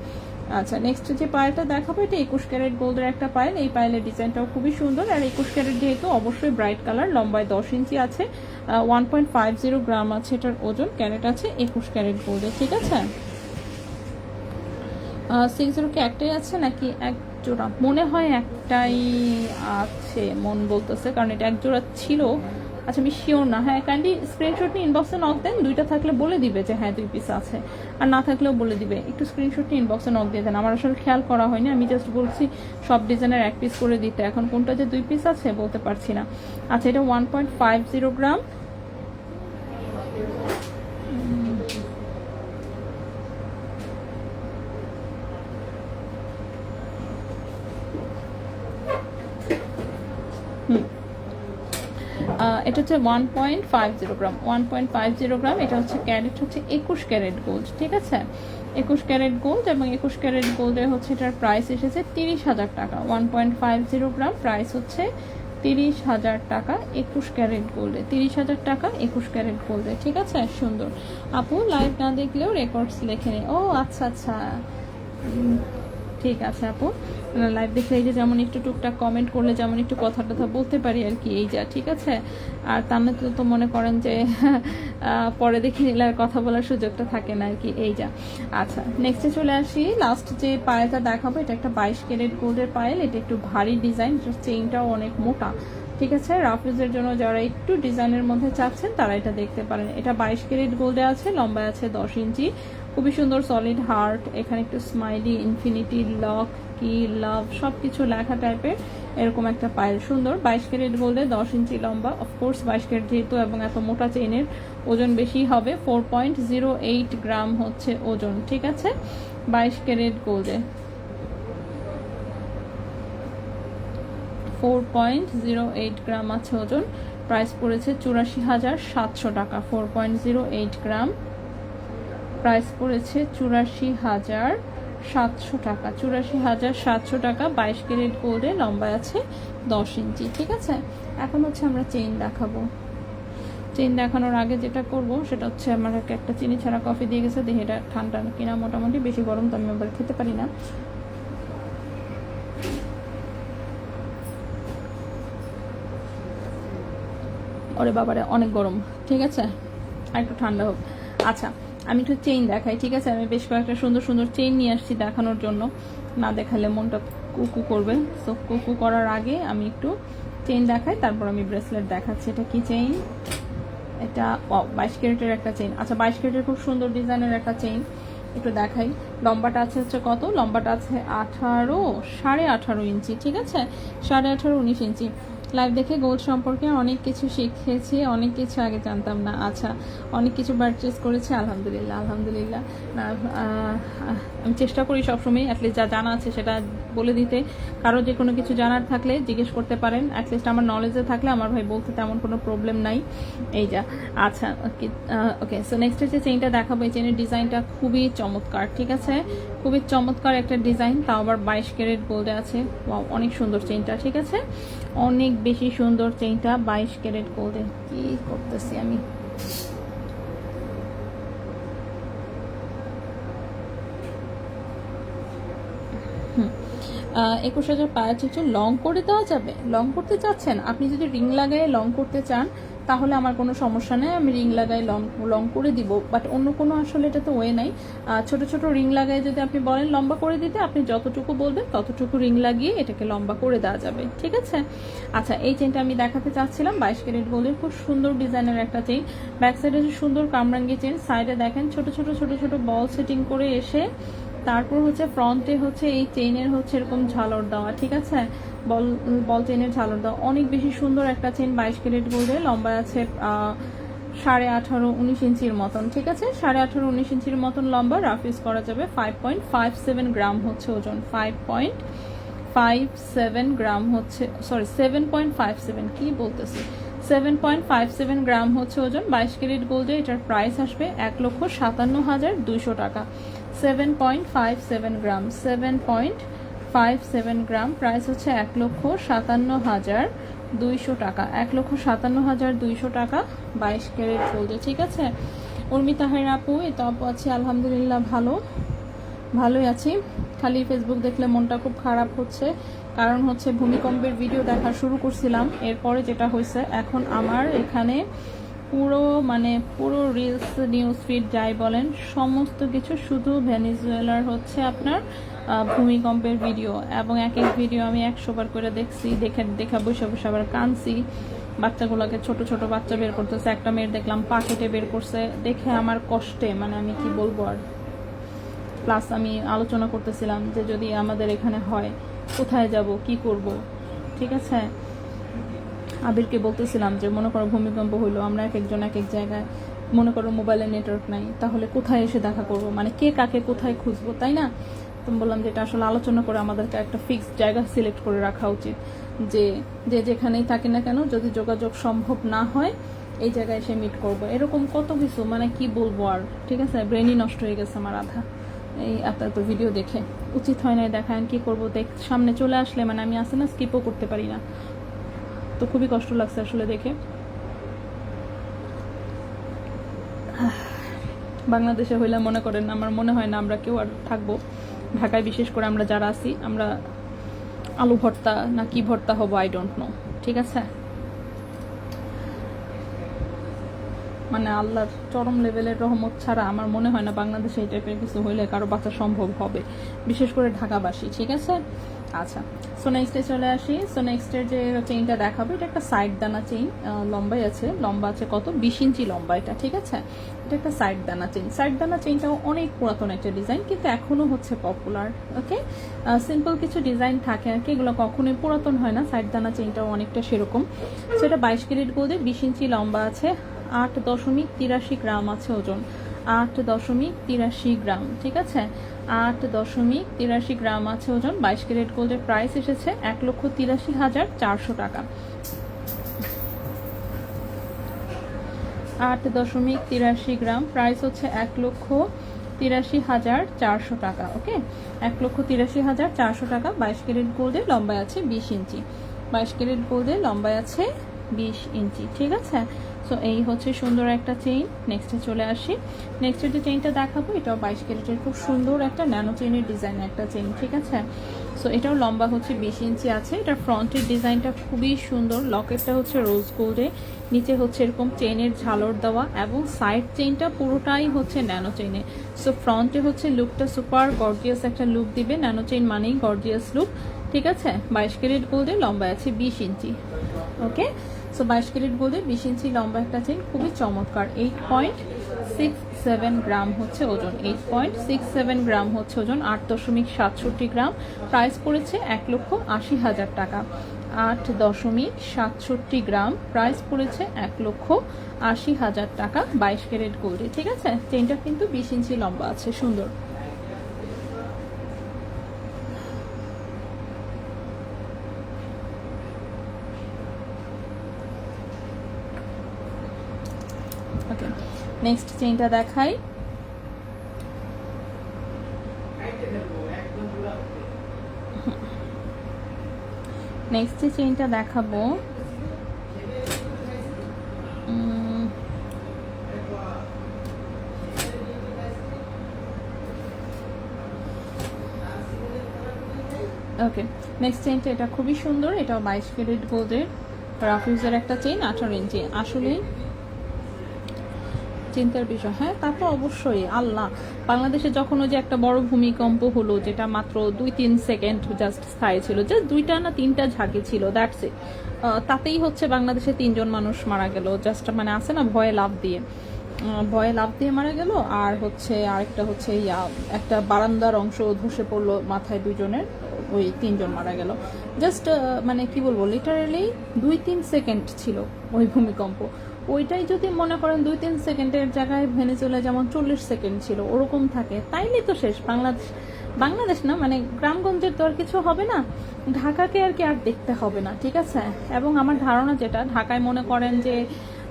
আচ্ছা, নেক্সট যে পায়েলটা দেখাবো, এটা 21 ক্যারেট গোল্ডের একটা পায়েল। এই পায়েলের ডিজাইনটাও খুবই সুন্দর, আর 21 ক্যারেট যেহেতু অবশ্যই ব্রাইট কালার, লম্বায় 10 ইঞ্চি আছে, 1.50 গ্রাম আছে এটার ওজন। ক্যারেট আছে 21 ক্যারেট গোল্ডে, ঠিক আছে। 60 কি একটাই আছে নাকি এক জোড়া? মনে হয় একটাই আছে, মন বলতেছে, কারণ এটা এক জোড়া ছিল। আচ্ছা, আমি শিওর না। হ্যাঁ, কাইন্ডলি স্ক্রিনশট নিয়ে ইনবক্সে নক দেন। দুইটা থাকলে বলে দিবে যে হ্যাঁ 2 পিস আছে, আর না থাকলেও বলে দিবে। একটু স্ক্রিনশট নিয়ে ইনবক্সে নক দিয়ে দেন। আমার আসলে খেয়াল করা হয়নি, আমি জাস্ট বলছি সব ডিজাইনের 1 পিস করে দিতে। এখন কোনটা যে 2 পিস আছে বলতে পারছি না। আচ্ছা, এটা 1.50 গ্রাম, হুম, এটা হচ্ছে 1.50 গ্রাম, 1.50 গ্রাম। এটা হচ্ছে ক্যারেট হচ্ছে 21 ক্যারেট গোল্ড, ঠিক আছে, 21 ক্যারেট গোল্ড। এবং 21 ক্যারেট গোল্ডের হচ্ছে এটার প্রাইস এসেছে 30,000 টাকা। 1.50 গ্রাম, প্রাইস হচ্ছে 30,000 টাকা 21 ক্যারেট গোল্ডে, 30,000 টাকা 21 ক্যারেট গোল্ডে, ঠিক আছে। সুন্দর আপু, লাইভ না দেখলেও রেকর্ডস লেখে নে। ও আচ্ছা আচ্ছা, ঠিক আছে আপু, লাইভ দেখলে এই যে যেমন একটু টুকটাক কমেন্ট করলে যেমন একটু কথা টথা বলতে পারি আর কি, এই যা, ঠিক আছে। আর তার মধ্যে তো মনে করেন যে পরে দেখে নিলে আর কথা বলার সুযোগটা থাকে না আর কি, এই যা। আচ্ছা, নেক্সটে চলে আসি। লাস্ট যে পায়েলটা দেখাবো, এটা একটা 22 ক্যারেট গোল্ডের পায়েল। এটা একটু ভারী ডিজাইন, চেইনটাও অনেক মোটা, ঠিক আছে। রাফ ইউজের জন্য যারা একটু ডিজাইনের মধ্যে চাচ্ছেন তারা এটা দেখতে পারেন। এটা 22 ক্যারেট গোল্ডে আছে, লম্বায় আছে 10 ইঞ্চি, খুবই সুন্দর সলিড হার্ট, এখানে একটু স্মাইলি, ইনফিনিটি, লক, কি, লাভ সব কিছু লেখা টাইপের এরকম একটা পায়েল, সুন্দর। 22 ক্যারেট গোল্ডে 10 ইঞ্চি লম্বা, অফকোর্স 22 ক্যারেট যেহেতু এবং এত মোটা চেইনের ওজন বেশি হবে। 4.08 গ্রাম হচ্ছে ওজন, ঠিক আছে, 22 ক্যারেট গোল্ডে 4.08 গ্রাম আছে ওজন। প্রাইস পড়েছে 84,700 টাকা। 4.08 গ্রাম, প্রাইস পড়েছে 84,700 টাকা। 84,700 টাকা, 22 ক্যারেট গোল্ডে, লম্বা আছে 10 ইঞ্চি, ঠিক আছে। এখন হচ্ছে আমরা চেইন দেখাবো। চেইন দেখানোর আগে যেটা করব সেটা হচ্ছে, আমার একটা চিনি ছাড়া কফি দিয়ে গেছে, দেখে এটা ঠান্ডা কিনা, মোটামুটি বেশি গরম তো আমি আবার খেতে পারি না। ওরে বাবারে, অনেক গরম, ঠিক আছে, আর একটু ঠান্ডা হোক। আচ্ছা, আমি একটু চেইন দেখাই, ঠিক আছে। আমি বেশ কয়েকটা সুন্দর সুন্দর চেইন নিয়ে আসছি দেখানোর জন্য, না দেখালে মনটা কুকু করবে। তো কুকু করার আগে আমি একটু চেইন দেখাই, তারপর আমি ব্রেসলেট দেখাচ্ছি। এটা কি চেইন? এটা 22 ক্যারেটের একটা চেইন। আচ্ছা, 22 ক্যারেটের খুব সুন্দর ডিজাইনের একটা চেইন, একটু দেখাই। লম্বাটা আছে হচ্ছে কত? লম্বাটা আছে 18.5 ইঞ্চি, ঠিক আছে, 18.5 19 ইঞ্চি। লাইভ দেখে গোল্ড সম্পর্কে অনেক কিছু শিখেছি, অনেক কিছু আগে জানতাম না। আচ্ছা, অনেক কিছু পারচেস করেছি, আলহামদুলিল্লাহ আলহামদুলিল্লাহ। আমি চেষ্টা করি সবসময় অ্যাটলিস্ট যা জানা আছে সেটা বলে দিতে। কারো যে কোনো কিছু জানার থাকলে জিজ্ঞেস করতে পারেন, অ্যাটলিস্ট আমার নলেজে থাকলে আমার ভাই বলতে তেমন কোনো প্রবলেম নাই, এই যা। আচ্ছা, ওকে, সো নেক্সট যে চেইনটা দেখাবো, এই চেইনের ডিজাইনটা খুবই চমৎকার, ঠিক আছে, খুবই চমৎকার একটা ডিজাইন, তাও আবার 22 ক্যারেট গোল্ডে আছে। অনেক সুন্দর চেইনটা, ঠিক আছে, অনেক বেশি সুন্দর চেইনটা 22 ক্যারেট গোল্ডে। কি করতেছি আমি, 21,000 পায়ের কিছু লং করে দেওয়া যাবে। লং করতে চাচ্ছেন আপনি, যদি রিং লাগাই লং করতে চান তাহলে আমার কোনো সমস্যা নেই, আমি রিং লাগাই লং করে দিব। বাট অন্য কোনো আসলে এটা তো ওয়ে নাই। ছোট ছোট রিং লাগাই যদি আপনি বলেন লম্বা করে দিতে, আপনি যতটুকু বলবেন ততটুকু রিং লাগিয়ে এটাকে লম্বা করে দেওয়া যাবে, ঠিক আছে। আচ্ছা, এই চেইনটা আমি দেখাতে চাচ্ছিলাম, 22 ক্যারেট গোল্ডের খুব সুন্দর ডিজাইনের একটা চেইন। ব্যাক সাইডে সুন্দর কামরাঙ্গি চেইন, সাইডে দেখেন ছোট ছোট ছোট ছোট বল সেটিং করে এসে তারপর হচ্ছে ফ্রন্টে হচ্ছে এই চেইনের হচ্ছে এরকম ঝালর দেওয়া, ঠিক আছে, বল চেইনের ঝালর দেওয়া, অনেক বেশি সুন্দর একটা চেইন। 22 ক্যারেট গোল্ডে, লম্বা আছে 18.5 19 ইঞ্চির মতন, ঠিক আছে, 18.5 19 ইঞ্চির মতন লম্বা, রাফ ইউজ করা যাবে। 5.57 গ্রাম হচ্ছে ওজন, 5.57 গ্রাম হচ্ছে, সরি 7.57, কি বলতেছি, 7.57 গ্রাম হচ্ছে ওজন। 22 ক্যারেট গোল্ডে এটার প্রাইস আসবে 1,57,200 টাকা। 7.57 গ্রাম, 7.57 গ্রাম, প্রাইস হচ্ছে 1,57,200 টাকা, 1,57,200 টাকা 22 ক্যারেট গোল্ডে, ঠিক আছে। উর্মি তাহের আপু, এটা আপু আছি আলহামদুলিল্লাহ, ভালোই আছি। খালি ফেসবুক দেখলে মনটা খুব খারাপ হচ্ছে, কারণ হচ্ছে ভূমিকম্পের ভিডিও দেখা শুরু করছিলাম, এরপরে যেটা হয়েছে এখন আমার এখানে পুরো রিলস, নিউজ ফিড যাই বলেন সমস্ত কিছু শুধু ভেনিজুয়েলার হচ্ছে আপনার ভূমিকম্পের ভিডিও, এবং এক এক ভিডিও আমি 100 বার করে দেখছি, দেখা বসে বসে আবার কাঁদছি। বাচ্চাগুলোকে, ছোট ছোট বাচ্চা বের করতেছে, একটা মেয়ের দেখলাম পা কেটে বের করছে, দেখে আমার কষ্টে আমি কি বলবো আর। প্লাস আমি আলোচনা করতেছিলাম যে যদি আমাদের এখানে হয় কোথায় যাব, কি করব, ঠিক আছে। আবিরকে বলতেছিলাম যে মনে করো ভূমিকম্প হইলো, আমরা এক একজন এক এক জায়গায়, মনে করো মোবাইলে নেটওয়ার্ক নাই, তাহলে কোথায় এসে দেখা করব, কে কাকে কোথায় খুঁজবো, তাই না। তো বললাম যে এটা আসলে আলোচনা করে আমাদেরকে একটা ফিক্সড জায়গা সিলেক্ট করে রাখা উচিত, যে যে যেখানেই থাকি না কেন যদি যোগাযোগ সম্ভব না হয় এই জায়গায় এসে মিট করবো, এরকম কত কিছু, মানে কি বলবো আর। ঠিক আছে, ব্রেনই নষ্ট হয়ে গেছে আমার আধা এই এত এত ভিডিও দেখে। উচিত হয় না দেখায়, কি করবো, সামনে চলে আসলে মানে আমি আসে না স্কিপও করতে পারি না, তো খুবই কষ্ট লাগছে আসলে দেখে। বাংলাদেশে হইলে মনে করেন আমার মনে হয় না আমরা কেউ আর থাকবো, ঢাকায় বিশেষ করে আমরা যারা আছি আমরা আলু ভর্তা না কি ভর্তা হবো আই ডোন্ট নো। ঠিক আছে, মানে আল্লাহর চরম লেভেলের রহমত ছাড়া আমার মনে হয় না বাংলাদেশে এই টাইপের কিছু হইলে কারো বাঁচা সম্ভব হবে, বিশেষ করে ঢাকাবাসী। ঠিক আছে, আচ্ছা সো নেক্সটে চলে আসি। সো নেক্সটের যে চেইনটা দেখাবো এটা একটা সাইড দানা চেইন, লম্বাই আছে, লম্বা আছে কত 20 ইঞ্চি লম্বা এটা। ঠিক আছে, এটা একটা সাইড দানা চেইন। সাইড দানা চেইনটাও অনেক পুরাতন একটা ডিজাইন, কিন্তু এখনো হচ্ছে পপুলার। ওকে, সিম্পল কিছু ডিজাইন থাকে আর কি, এগুলো কখনোই পুরাতন হয় না। সাইড দানা চেইনটাও অনেকটা সেরকম। সেটা 22 ক্যারেট গোল্ডে, 20 ইঞ্চি লম্বা আছে, 8.83 গ্রাম আছে ওজন, 8.83 গ্রাম। ঠিক আছে, 8.83 গ্রাম আছে ওজন। 22 ক্যারেট গোল্ডের প্রাইস এসেছে 1,83,400 টাকা। 8.83 গ্রাম, প্রাইস হচ্ছে 1,83,400 টাকা। ওকে, 1,83,400 টাকা। 22 ক্যারেট গোল্ডে লম্বায় আছে 20 ইঞ্চি, 22 ক্যারেট গোল্ডে লম্বায় আছে 20 ইঞ্চি। ঠিক আছে, সো এই হচ্ছে সুন্দর একটা চেইন। নেক্সটে চলে আসি। নেক্সটের যে চেইনটা দেখাবো এটাও 22 ক্যারেটের, খুব সুন্দর একটা ন্যানো চেইনের ডিজাইন একটা চেইন। ঠিক আছে, সো এটাও লম্বা হচ্ছে 20 ইঞ্চি আছে। এটার ফ্রন্টের ডিজাইনটা খুবই সুন্দর, লকেটটা হচ্ছে রোজ গোল্ডে, নিচে হচ্ছে এরকম চেইনের ঝালর দেওয়া, এবং সাইড চেইনটা পুরোটাই হচ্ছে ন্যানো চেইনে। সো ফ্রন্টে হচ্ছে লুকটা সুপার গর্জিয়াস একটা লুক দিবে, ন্যানো চেইন মানেই গর্জিয়াস লুক। ঠিক আছে, 22 ক্যারেট গোল্ডে লম্বা আছে 20 ইঞ্চি। ওকে, সো 22 ক্যারেট গোল্ডে 20 ইঞ্চি লম্বা একটা চেইন, খুবই চমৎকার। 8.67 গ্রাম হচ্ছে ওজন, 8.67 গ্রাম হচ্ছে ওজন, 8.67 গ্রাম। প্রাইস পড়েছে 1,80,000 টাকা। 8.67 গ্রাম, প্রাইস পড়েছে 1,80,000 টাকা 22 ক্যারেট গোল্ডে। ঠিক আছে, চেইনটা কিন্তু 20 ইঞ্চি লম্বা আছে, সুন্দর। ওকে, নেক্সট চেইনটা দেখাই। নেক্সট যে চেইনটা দেখাবো ওকে, নেক্সট চেইনটা এটা খুবই সুন্দর, এটাও 22 ক্যারেট গোল্ডের রাফিউজের একটা চেইন, 18 ইঞ্চি। আসলে চিন্তার বিষয়, হ্যাঁ তা তো অবশ্যই। আল্লাহ, বাংলাদেশে যখন ওই যে একটা বড় ভূমিকম্প হলো, যেটা মাত্র 2-3 সেকেন্ড জাস্ট স্থায়ী ছিল, জাস্ট 2টা না 3টা ঝাঁকি ছিল, দ্যাটস ইট, তাতেই হচ্ছে বাংলাদেশে 3 জন মানুষ মারা গেল, জাস্ট মানে আছে না ভয়ে লাফ দিয়ে মারা গেল। আর হচ্ছে আরেকটা হচ্ছে একটা বারান্দার অংশ ধসে পড়লো মাথায় 2 জনের, ওই 3 জন মারা গেল। জাস্ট মানে কি বলবো, লিটারালি 2-3 সেকেন্ড ছিল ওই ভূমিকম্প। ওইটাই যদি মনে করেন 2-3 সেকেন্ডের জায়গায় ভেনেজুয়েলা যেমন 40 সেকেন্ড ছিল ওরকম থাকে, তাইলে তো শেষ। বাংলাদেশ না, মানে গ্রামগঞ্জের তো আর কিছু হবে না, ঢাকাকে আর কি আর দেখতে হবে না। ঠিক আছে, এবং আমার ধারণা যেটা, ঢাকায় মনে করেন যে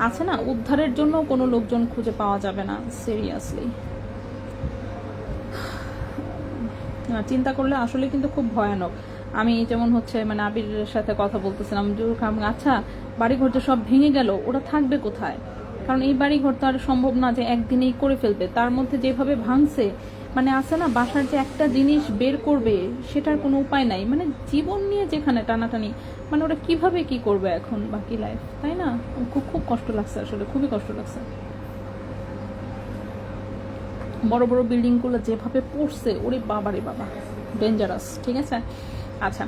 আছে না, উদ্ধারের জন্য কোনো লোকজন খুঁজে পাওয়া যাবে না, সিরিয়াসলি চিন্তা করলে আসলে কিন্তু খুব ভয়ানক। আমি যেমন হচ্ছে মানে আবিরের সাথে কথা বলতেছিলাম, আচ্ছা বাড়িঘর যে সব ভেঙে গেল, ওরা থাকবে কোথায়? কারণ এই বাড়িঘর তো আর সম্ভব না যে একদিনেই করে ফেলবে, তার মধ্যে যেভাবে ভাঙছে, মানে আছে না বাসার যে একটা জিনিস বের করবে সেটার কোনো উপায় নাই, মানে জীবন নিয়ে যেখানে টানাটানি, মানে ওরা কিভাবে কি করবে এখন বাকি লাইফ, তাই না? খুব খুব কষ্ট লাগছে আসলে, খুবই কষ্ট লাগছে। বড় বড় বিল্ডিংগুলো যেভাবে পড়ছে, ওরে বাবা রে বাবা, ডেঞ্জারাস। ঠিক আছে, আচ্ছা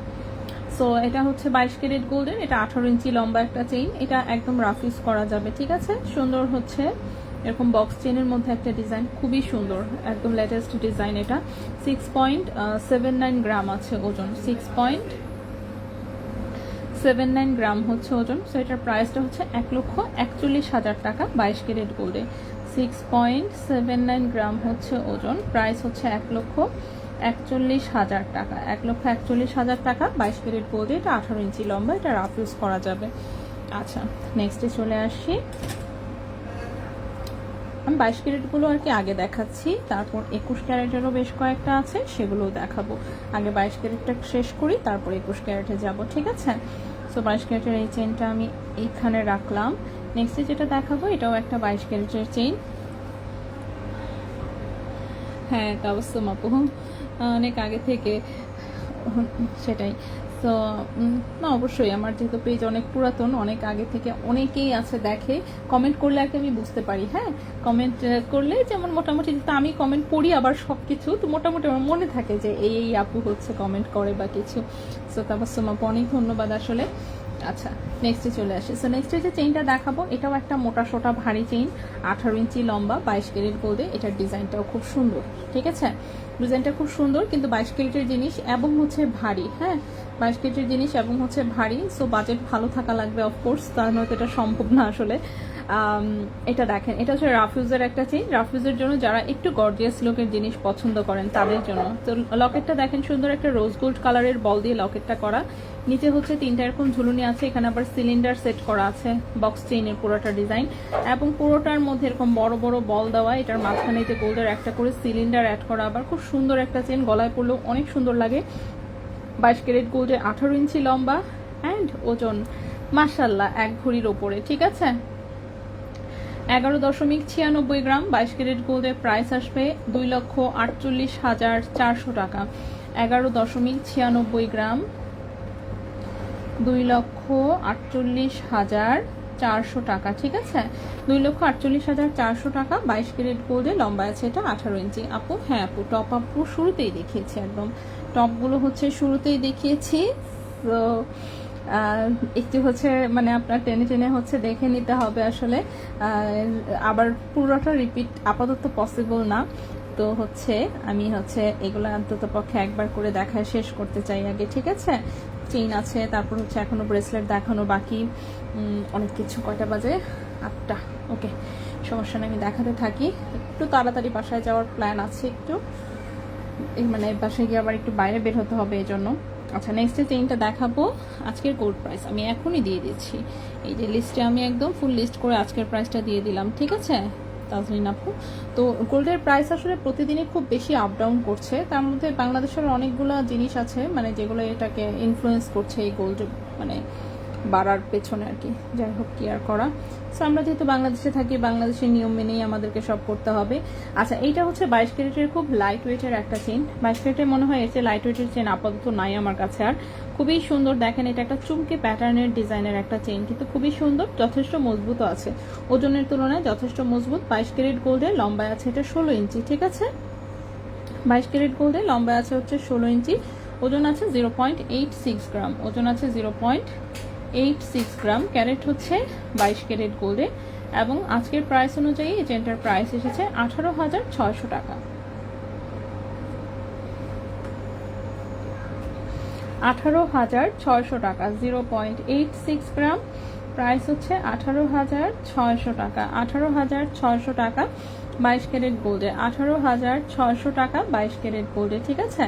সো এটা হচ্ছে 22 ক্যারেট গোল্ডের, এটা 18 ইঞ্চি লম্বা একটা চেইন, এটা একদম রাফ ইউজ করা যাবে। ঠিক আছে, সুন্দর হচ্ছে এরকম বক্স চেইনের মধ্যে একটা ডিজাইন, খুবই সুন্দর, একদম লেটেস্ট ডিজাইন। এটা 6.79 গ্রাম আছে ওজন, 6.79 গ্রাম হচ্ছে ওজন। সো এটার প্রাইসটা হচ্ছে 1,41,000 টাকা 22 ক্যারেট গোল্ডে। 6.79 গ্রাম হচ্ছে ওজন, প্রাইস হচ্ছে 41,000 টাকা, 1,41,000 টাকা। 22 ক্যারেট গোল্ডে, এটা 18 ইঞ্চি লম্বা, এটা রাফ ইউজ করা যাবে। আচ্ছা, নেক্সটে চলে আসি। আমি 22 ক্যারেটগুলো আর কি আগে দেখাচ্ছি, তারপর 21 ক্যারেটেরও বেশ কয়েকটা আছে, সেগুলোও দেখাবো। আগে 22 ক্যারেটটা শেষ করি, তারপর 21 ক্যারেটে যাব, ঠিক আছে? সো 22 ক্যারেটের এই চেনটা আমি এইখানে রাখলাম। নেক্সটে যেটা দেখাবো, এটাও একটা 22 ক্যারেটের চেইন। হ্যাঁ, তাবস্সুম আপু, অনেক আগে থেকে, সেটাই। তো না, অবশ্যই আমার যেহেতু পেজ অনেক পুরাতন, অনেক আগে থেকে অনেকেই আছে দেখে, কমেন্ট করলে আর কি আমি বুঝতে পারি। হ্যাঁ, কমেন্ট করলে যেমন মোটামুটি, তো আমি কমেন্ট পড়ি আবার সব কিছু, তো মোটামুটি আমার মনে থাকে যে এই আপু হচ্ছে কমেন্ট করে বা কিছু। সো তাবস্সুম আপু, অনেক ধন্যবাদ আসলে। আচ্ছা, নেক্সটে চলে আসি। সো নেক্সটে যে চেইনটা দেখাবো, এটাও একটা মোটা সোটা ভারী চেইন, 18 ইঞ্চি লম্বা, 22 ক্যারেট গোল্ডে। এটার ডিজাইনটাও খুব সুন্দর, ঠিক আছে? ডিজাইনটা খুব সুন্দর, কিন্তু 22 ক্যারেটের জিনিস এবং হচ্ছে ভারী। হ্যাঁ, 22 ক্যারেটের জিনিস এবং হচ্ছে ভারী। সো বাজেট ভালো থাকা লাগবে অফকোর্স, তার নয়তো এটা সম্ভব না আসলে। এটা দেখেন, এটা হচ্ছে রাফিউজের একটা চেইন। রাফিউজের জন্য যারা একটু গর্জিয়াস লুকের জিনিস পছন্দ করেন তাদের জন্য। তো লকেটটা দেখেন, সুন্দর একটা রোজ গোল্ড কালারের বল দিয়ে লকেটটা করা। নিচে হচ্ছে 3টা এরকম ঝুলুনি আছে, এখানে আবার সিলিন্ডার সেট করা আছে, বক্স চেইনের পুরোটা ডিজাইন, এবং পুরোটার মধ্যে এরকম বড় বড় বল দেওয়া। এটার মাঝখানে যে গোল্ডের একটা করে সিলিন্ডার অ্যাড করা, আবার খুব সুন্দর একটা চেইন, গলায় পরলেও অনেক সুন্দর লাগে। 22 ক্যারেট গোল্ডে, 18 ইঞ্চি লম্বা, অ্যান্ড ওজন মাশাল্লাহ 1 ভরির ওপরে, ঠিক আছে? 11.96 গ্রাম। 22 ক্যারেট গোল্ডের প্রাইস আসবে 2,48,400 টাকা। 11.96 গ্রাম, 2,48,400 টাকা, ঠিক আছে? 2,48,400 টাকা। 22 ক্যারেট গোল্ডে, লম্বা আছে এটা 18 ইঞ্চি। আপু, হ্যাঁ আপু, টপ আপু শুরুতেই দেখিয়েছি, একদম টপগুলো হচ্ছে শুরুতেই দেখিয়েছি। তো একটু হচ্ছে মানে আপনার টেনে টেনে হচ্ছে দেখে নিতে হবে আসলে, আবার পুরোটা রিপিট আপাতত পসিবল না। তো হচ্ছে আমি হচ্ছে এগুলো অন্তত পক্ষে একবার করে দেখায় শেষ করতে চাই আগে, ঠিক আছে? চেইন আছে, তারপর হচ্ছে এখনো ব্রেসলেট দেখানো বাকি, অনেক কিছু। কয়টা বাজে? 8টা। ওকে, সমস্যা নেই, আমি দেখাতে থাকি। একটু তাড়াতাড়ি বাসায় যাওয়ার প্ল্যান আছে, একটু মানে বাসায় গিয়ে আবার একটু বাইরে বের হতে হবে, এই জন্য। আচ্ছা, নেক্সট চেইনটা দেখাবো। আজকের গোল্ড প্রাইস আমি এখনই দিয়ে দিচ্ছি, এই যে লিস্টে আমি একদম ফুল লিস্ট করে আজকের প্রাইসটা দিয়ে দিলাম, ঠিক আছে তাজরিন আপু? তো গোল্ডের প্রাইস আসলে প্রতিদিনই খুব বেশি আপ ডাউন করছে, তার মধ্যে বাংলাদেশের অনেকগুলো জিনিস আছে মানে যেগুলো এটাকে ইনফ্লুয়েন্স করছে এই গোল্ড মানে বাড়ার পেছনে আর কি। যাই হোক, কি আর করা। সো আমরা যেহেতু বাংলাদেশে থাকি, বাংলাদেশের নিয়ম মেনেই আমাদেরকে সব করতে হবে। আচ্ছা, এইটা হচ্ছে 22 ক্যারেটের খুব লাইট ওয়েটের একটা চেন। 22 ক্যারেটের মনে হয় এসে লাইট ওয়েটের চেন আপাতত নাই আমার কাছে আর। খুবই সুন্দর, দেখেন এটা একটা চুমকে প্যাটার্নের ডিজাইনের একটা চেন, কিন্তু খুবই সুন্দর, যথেষ্ট মজবুত আছে, ওজনের তুলনায় যথেষ্ট মজবুত। 22 ক্যারেট গোল্ডে, লম্বায় আছে এটা 16 ইঞ্চি, ঠিক আছে? 22 ক্যারেট গোল্ডে, লম্বায় আছে হচ্ছে 16 ইঞ্চি, ওজন আছে 0.86 গ্রাম, ওজন আছে 0.86 গ্রাম। ক্যারেট হচ্ছে 22 ক্যারেট গোল্ডে, এবং আজকের প্রাইস অনুযায়ী এই চেনটার প্রাইস এসেছে 18,600 টাকা। 18,600 টাকা, 0.86 গ্রাম, প্রাইস হচ্ছে 18,600 টাকা। 18,600 টাকা 22 ক্যারেট গোল্ডে, 18,600 টাকা 22 ক্যারেট গোল্ডে, ঠিক আছে?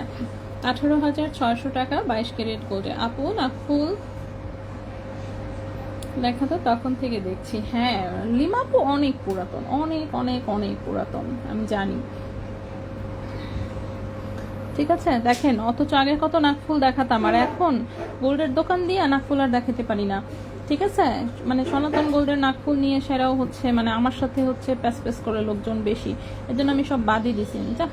18,600 টাকা 22 ক্যারেট গোল্ডে। আপু, নাকফুল দেখা তো তখন থেকে দেখছি। হ্যাঁ, লিমাপু অনেক পুরাতন, অনেক অনেক অনেক পুরাতন, আমি জানি, ঠিক আছে? দেখেন, অথচ আগে কত নাকফুল দেখাতাম, আর এখন গোল্ডের দোকান দিয়ে নাকফুল আর দেখাতে পারি না, ঠিক আছে? মানে সনাতন গোল্ডের নাকফুল নিয়ে সেরাও হচ্ছে মানে আমার সাথে হচ্ছে প্যাস প্যাস করে লোকজন বেশি, এর জন্য আমি সব বাদই দিছি। যা,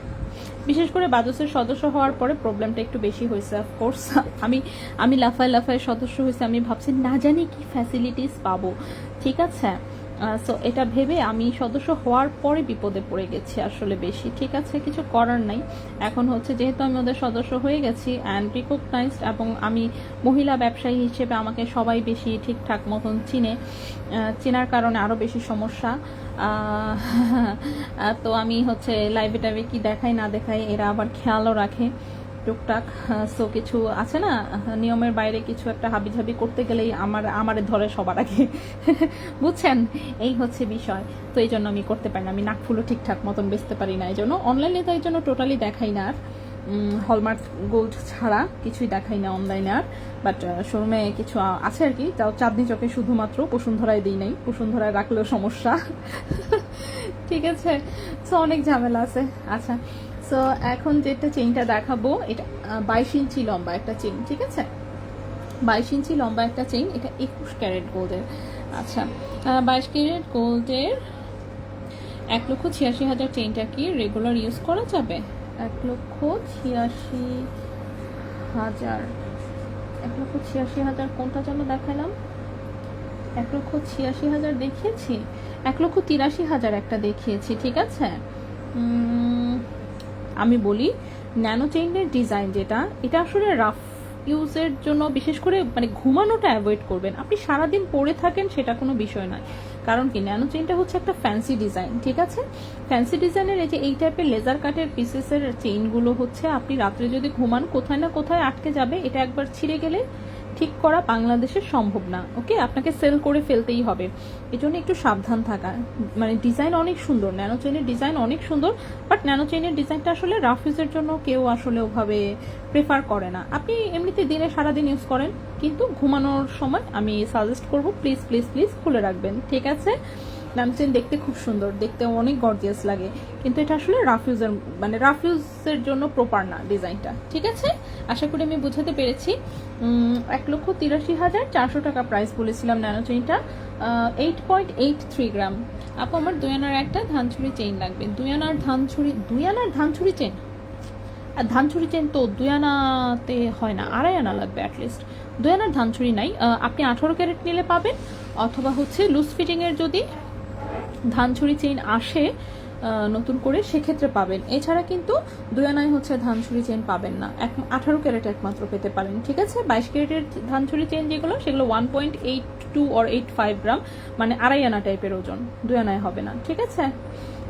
বিশেষ করে বাজসের সদস্য হওয়ার পরে প্রবলেমটা একটু বেশি হয়েছে অফকোর্স। আমি লাফায় লাফায় সদস্য হয়েছে, আমি ভাবছি না জানি কি ফ্যাসিলিটিস পাবো, ঠিক আছে? সো এটা ভেবে আমি সদস্য হওয়ার পরে বিপদে পড়ে গেছি আসলে বেশি, ঠিক আছে? কিছু করার নাই। এখন হচ্ছে যেহেতু আমি ওদের সদস্য হয়ে গেছি অ্যান্ড রিকগনাইজড, এবং আমি মহিলা ব্যবসায়ী হিসেবে আমাকে সবাই বেশি ঠিকঠাক মতন চিনে, চেনার কারণে আরও বেশি সমস্যা। তো আমি হচ্ছে লাইভে টাইভে কি দেখাই না দেখাই এরা আবার খেয়ালও রাখে টুকটাক। সো কিছু আছে না, নিয়মের বাইরে কিছু একটা হাবিজাবি করতে গেলেই আমারে ধরে সবার আগে, বুঝছেন? এই হচ্ছে বিষয়। তো এই জন্য আমি করতে পারি না, আমি নাকফুলও ঠিকঠাক মতন বেচতে পারি না, এই জন্য অনলাইনে তো এই জন্য টোটালি দেখাই না আর। হলমার্ক গোল্ড ছাড়া কিছুই দেখাই না অনলাইনে আর, বাট শোরুমে কিছু আছে আর কি, তাও চাঁদনি চকে শুধুমাত্র, বসুন্ধরায় দিই নাই, বসুন্ধরায় রাখলেও সমস্যা। ঠিক আছে, সো অনেক ঝামেলা আছে। আচ্ছা, সো এখন যেটা চেইনটা দেখাবো, এটা 22 ইঞ্চি লম্বা একটা চেইন, ঠিক আছে, 22 ইঞ্চি লম্বা একটা চেইন, এটা 21 ক্যারেট গোল্ডের। আচ্ছা, 22 ক্যারেট গোল্ডের 1,86,000 চেইনটা কি রেগুলার ইউজ করা যাবে? 1,86,000, 1,86,000 কোনটা যেন দেখালাম? 1,86,000 দেখিয়েছি, 1,83,000 একটা দেখিয়েছি, ঠিক আছে। আমি বলি ন্যানো চেইনের ডিজাইন যেটা, এটা আসলে রাফ ইউজের জন্য, বিশেষ করে মানে ঘুমানোটা অ্যাভয়েড করবেন। আপনি সারাদিন পরে থাকেন সেটা কোনো বিষয় নয়, কারণ কি ন্যানো চেইনটা হচ্ছে একটা ফ্যান্সি ডিজাইন, ঠিক আছে। ফ্যান্সি ডিজাইনের এই টাইপের লেজার কাটের পিসেসের চেইনগুলো হচ্ছে আপনি রাত্রে যদি ঘুমান কোথায় না কোথায় আটকে যাবে, এটা একবার ছিঁড়ে গেলে ঠিক করা বাংলাদেশে সম্ভব না। ওকে, আপনাকে সেল করে ফেলতেই হবে, এই জন্য একটু সাবধান থাকা। মানে ডিজাইন অনেক সুন্দর, ন্যানো চেইনের ডিজাইন অনেক সুন্দর, বাট ন্যানো চেইনের ডিজাইনটা আসলে রাফ ইউজের জন্য কেউ আসলে ওভাবে প্রেফার করে না। আপনি এমনিতে দিনে সারাদিন ইউজ করেন, কিন্তু ঘুমানোর সময় আমি সাজেস্ট করবো প্লিজ প্লিজ প্লিজ খুলে রাখবেন, ঠিক আছে। ন্যানো চেইন দেখতে খুব সুন্দর, দেখতে অনেক গর্জিয়াস লাগে, কিন্তু এটা আসলে রাফ ইউজের, মানে রাফ ইউজের জন্য প্রপার না ডিজাইনটা, ঠিক আছে। আশা করি আমি বোঝাতে পেরেছি। 1,83,400 টাকা প্রাইস বলেছিলাম ন্যানো চেইনটা, 8.83 গ্রাম। আপু আমার 2 আনার একটা ধানছড়ি চেইন লাগবে। 2 আনার ধানছড়ি চেইন, আর ধানছড়ি চেইন তো 2 আনাতে হয় না, 2.5 আনা লাগবে অ্যাটলিস্ট। 2 আনার ধানছড়ি নাই, আপনি 18 ক্যারেট নিলে পাবেন, অথবা হচ্ছে লুজ ফিটিংয়ের যদি ধানছড়ি চেইন আসে নতুন করে সেক্ষেত্রে পাবেন, এছাড়া কিন্তু 2 আনায় হচ্ছে ধানছড়ি চেইন পাবেন না, 18 ক্যারেট একমাত্র পেতে পারেন, ঠিক আছে। 22 ক্যারেটের ধানছড়ি চেইন যেগুলো, সেগুলো 1.82 or 85 গ্রাম, মানে 2.5 আনা টাইপের ওজন, 2 আনায় হবে না, ঠিক আছে।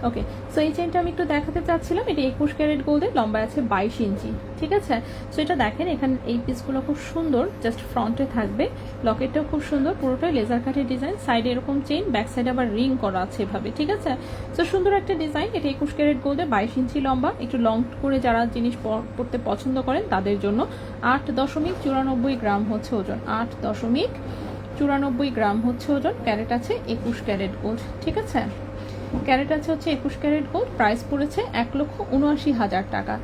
ওকে, সো এই চেইনটা আমি একটু দেখাতে চাচ্ছিলাম, এটা 21 ক্যারেট গোল্ডের, লম্বা আছে 22 ইঞ্চি, ঠিক আছে। সো এটা দেখেন, এখানে এই পিসগুলো খুব সুন্দর, জাস্ট ফ্রন্টে থাকবে, লকেটটাও খুব সুন্দর, পুরোটাই লেজার কাটের ডিজাইন, সাইডে এরকম চেইন, ব্যাক সাইডে আবার রিং করা আছে এভাবে, ঠিক আছে। সো সুন্দর একটা ডিজাইন, এটা 21 ক্যারেট গোল্ডে 22 ইঞ্চি লম্বা, একটু লং করে যারা জিনিস পরতে পছন্দ করেন তাদের জন্য। 8.94 গ্রাম হচ্ছে ওজন, 8.94 গ্রাম হচ্ছে ওজন, ক্যারেট আছে 21 ক্যারেট গোল্ড, ঠিক আছে। ক্যারেট আছে হচ্ছে 21 ক্যারেট গোল্ড, প্রাইস পড়েছে 1,79,000 টাকা।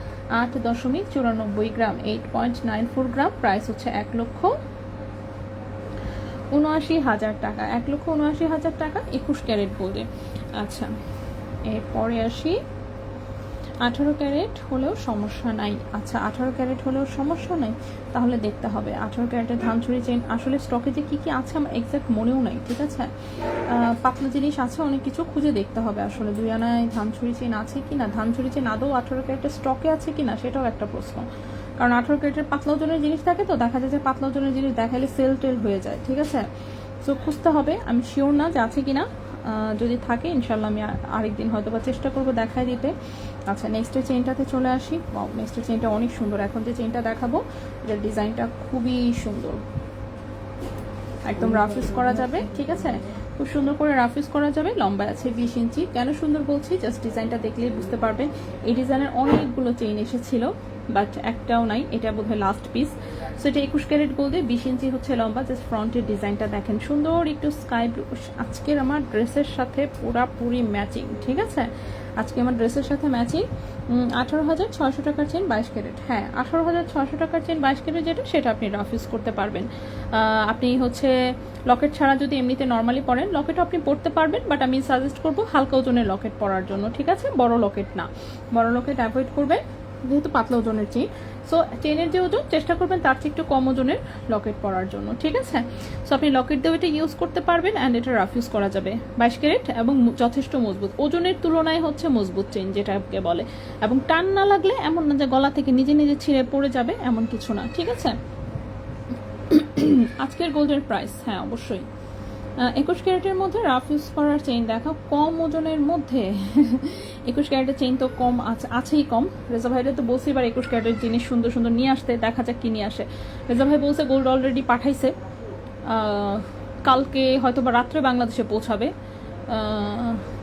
8.94 গ্রাম, 8.94 গ্রাম, প্রাইস হচ্ছে 1,79,000 টাকা, 1,79,000 টাকা 21 ক্যারেট গোল্ডে। আচ্ছা, এরপরে আসি, 18 ক্যারেট হলেও সমস্যা নাই। আচ্ছা, 18 ক্যারেট হলেও সমস্যা নাই, তাহলে দেখতে হবে 18 ক্যারেটের ধানছড়ি চেইন আসলে স্টকে যে কি কি আছে আমার এক্সাক্ট মনেও নাই, ঠিক আছে। পাতলা জিনিস আছে অনেক কিছু, খুঁজে দেখতে হবে আসলে 2 আনায় ধানছড়ি চেইন আছে কিনা, ধানছড়ি চেইন আদৌ 18 ক্যারেটের স্টকে আছে কিনা সেটাও একটা প্রশ্ন, কারণ 18 ক্যারেটের পাতলা ওজনের জিনিস থাকে, তো দেখা যায় যে পাতলা ওজনের জিনিস দেখাইলে সেল টেল হয়ে যায়, ঠিক আছে। সো খুঁজতে হবে, আমি শিওর না যে আছে কিনা, যদি থাকে ইনশাল্লাহ আমি আরেকদিন হয়তো বা চেষ্টা করবো দেখায় দিতে। আচ্ছা, নেক্সটের চেইনটাতে চলে আসি। নেক্সটের চেইনটা অনেক সুন্দর, এখন যে চেইনটা দেখাবো এটার ডিজাইনটা খুবই সুন্দর, একদম রাফ ইউজ করা যাবে, ঠিক আছে, খুব সুন্দর করে রাফ ইউজ করা যাবে, লম্বা আছে 20 ইঞ্চি। কেন সুন্দর বলছি, জাস্ট ডিজাইনটা দেখলেই বুঝতে পারবেন। এই ডিজাইনের অনেকগুলো চেইন এসেছিল, বাট একটাও নাই, এটা বোধহয় লাস্ট পিস। সো এটা 21 ক্যারেট গোল্ডে 20 ইঞ্চি হচ্ছে লম্বা, জাস্ট ফ্রন্টের ডিজাইনটা দেখেন, সুন্দর একটু স্কাই ব্লু, আজকের আমার ড্রেসের সাথে পুরাপুরি ম্যাচিং, ঠিক আছে, আজকে আমার ড্রেসের সাথে ম্যাচিং। 18,600 টাকার চেন 22 ক্যারেট, হ্যাঁ 18,600 টাকার চেন 22 ক্যারেট যেটা, সেটা আপনি রাফ ইউজ করতে পারবেন। আপনি হচ্ছে লকেট ছাড়া যদি এমনিতে নর্মালি পরেন, লকেটও আপনি পরতে পারবেন, বাট আমি সাজেস্ট করবো হালকা ওজনের লকেট পরার জন্য, ঠিক আছে, বড় লকেট না, বড় লকেট অ্যাভয়েড করবেন যেহেতু পাতলা ওজনের চেইন। সো চেইনের যে ওজন চেষ্টা করবেন তার চেয়ে একটু কম ওজনের লকেট পরার জন্য, ঠিক আছে। সো আপনি লকেট দিয়েও এটা ইউজ করতে পারবেন, অ্যান্ড এটা রাফ ইউজ করা যাবে। 22 ক্যারেট এবং যথেষ্ট মজবুত, ওজনের তুলনায় হচ্ছে মজবুত চেইন যেটাকে বলে, এবং টান না লাগলে এমন না যে গলা থেকে নিজে নিজে ছিঁড়ে পড়ে যাবে, এমন কিছু না, ঠিক আছে। আজকের গোল্ডের প্রাইস, হ্যাঁ অবশ্যই 21 ক্যারেটের মধ্যে রাফ ইউজ করার চেইন দেখা, কম ওজনের মধ্যে 21 ক্যারেটের চেইন তো কম আছেই কম। রেজা ভাইরে তো বলছি এবার 21 ক্যারেটের জিনিস সুন্দর সুন্দর নিয়ে আসতে, দেখা যাক কি নিয়ে আসে। রেজা ভাই বলছে গোল্ড অলরেডি পাঠাইছে, কালকে হয়তো বা রাত্রে বাংলাদেশে পৌঁছাবে,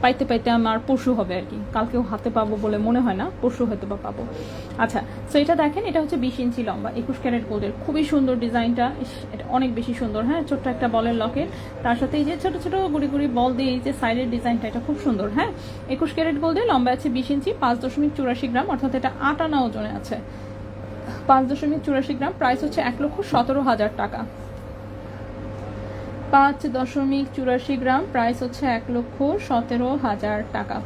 পাইতে পাইতে আমার পরশু হবে আর কি, কালকেও হাতে পাবো বলে মনে হয় না, পরশু হয়তো বা পাবো। আচ্ছা, সো এটা দেখেন, এটা হচ্ছে 20 ইঞ্চি লম্বা 21 ক্যারেট গোল্ডের, খুবই সুন্দর ডিজাইনটা, এটা অনেক বেশি সুন্দর। হ্যাঁ, ছোট্ট একটা বলের লকেট, তার সাথে এই যে ছোট ছোট গুড়ি গুড়ি বল দিয়ে এই যে সাইডের ডিজাইনটা, এটা খুব সুন্দর। হ্যাঁ, 21 ক্যারেট গোল্ডের, লম্বা আছে 20 ইঞ্চি, 5.84 গ্রাম, অর্থাৎ এটা 8 আনা ওজনে আছে, 5.84 গ্রাম। প্রাইস হচ্ছে 1,17,000 টাকা। 5.84 গ্রাম, প্রাইস হচ্ছে 1,17,000 টাকা।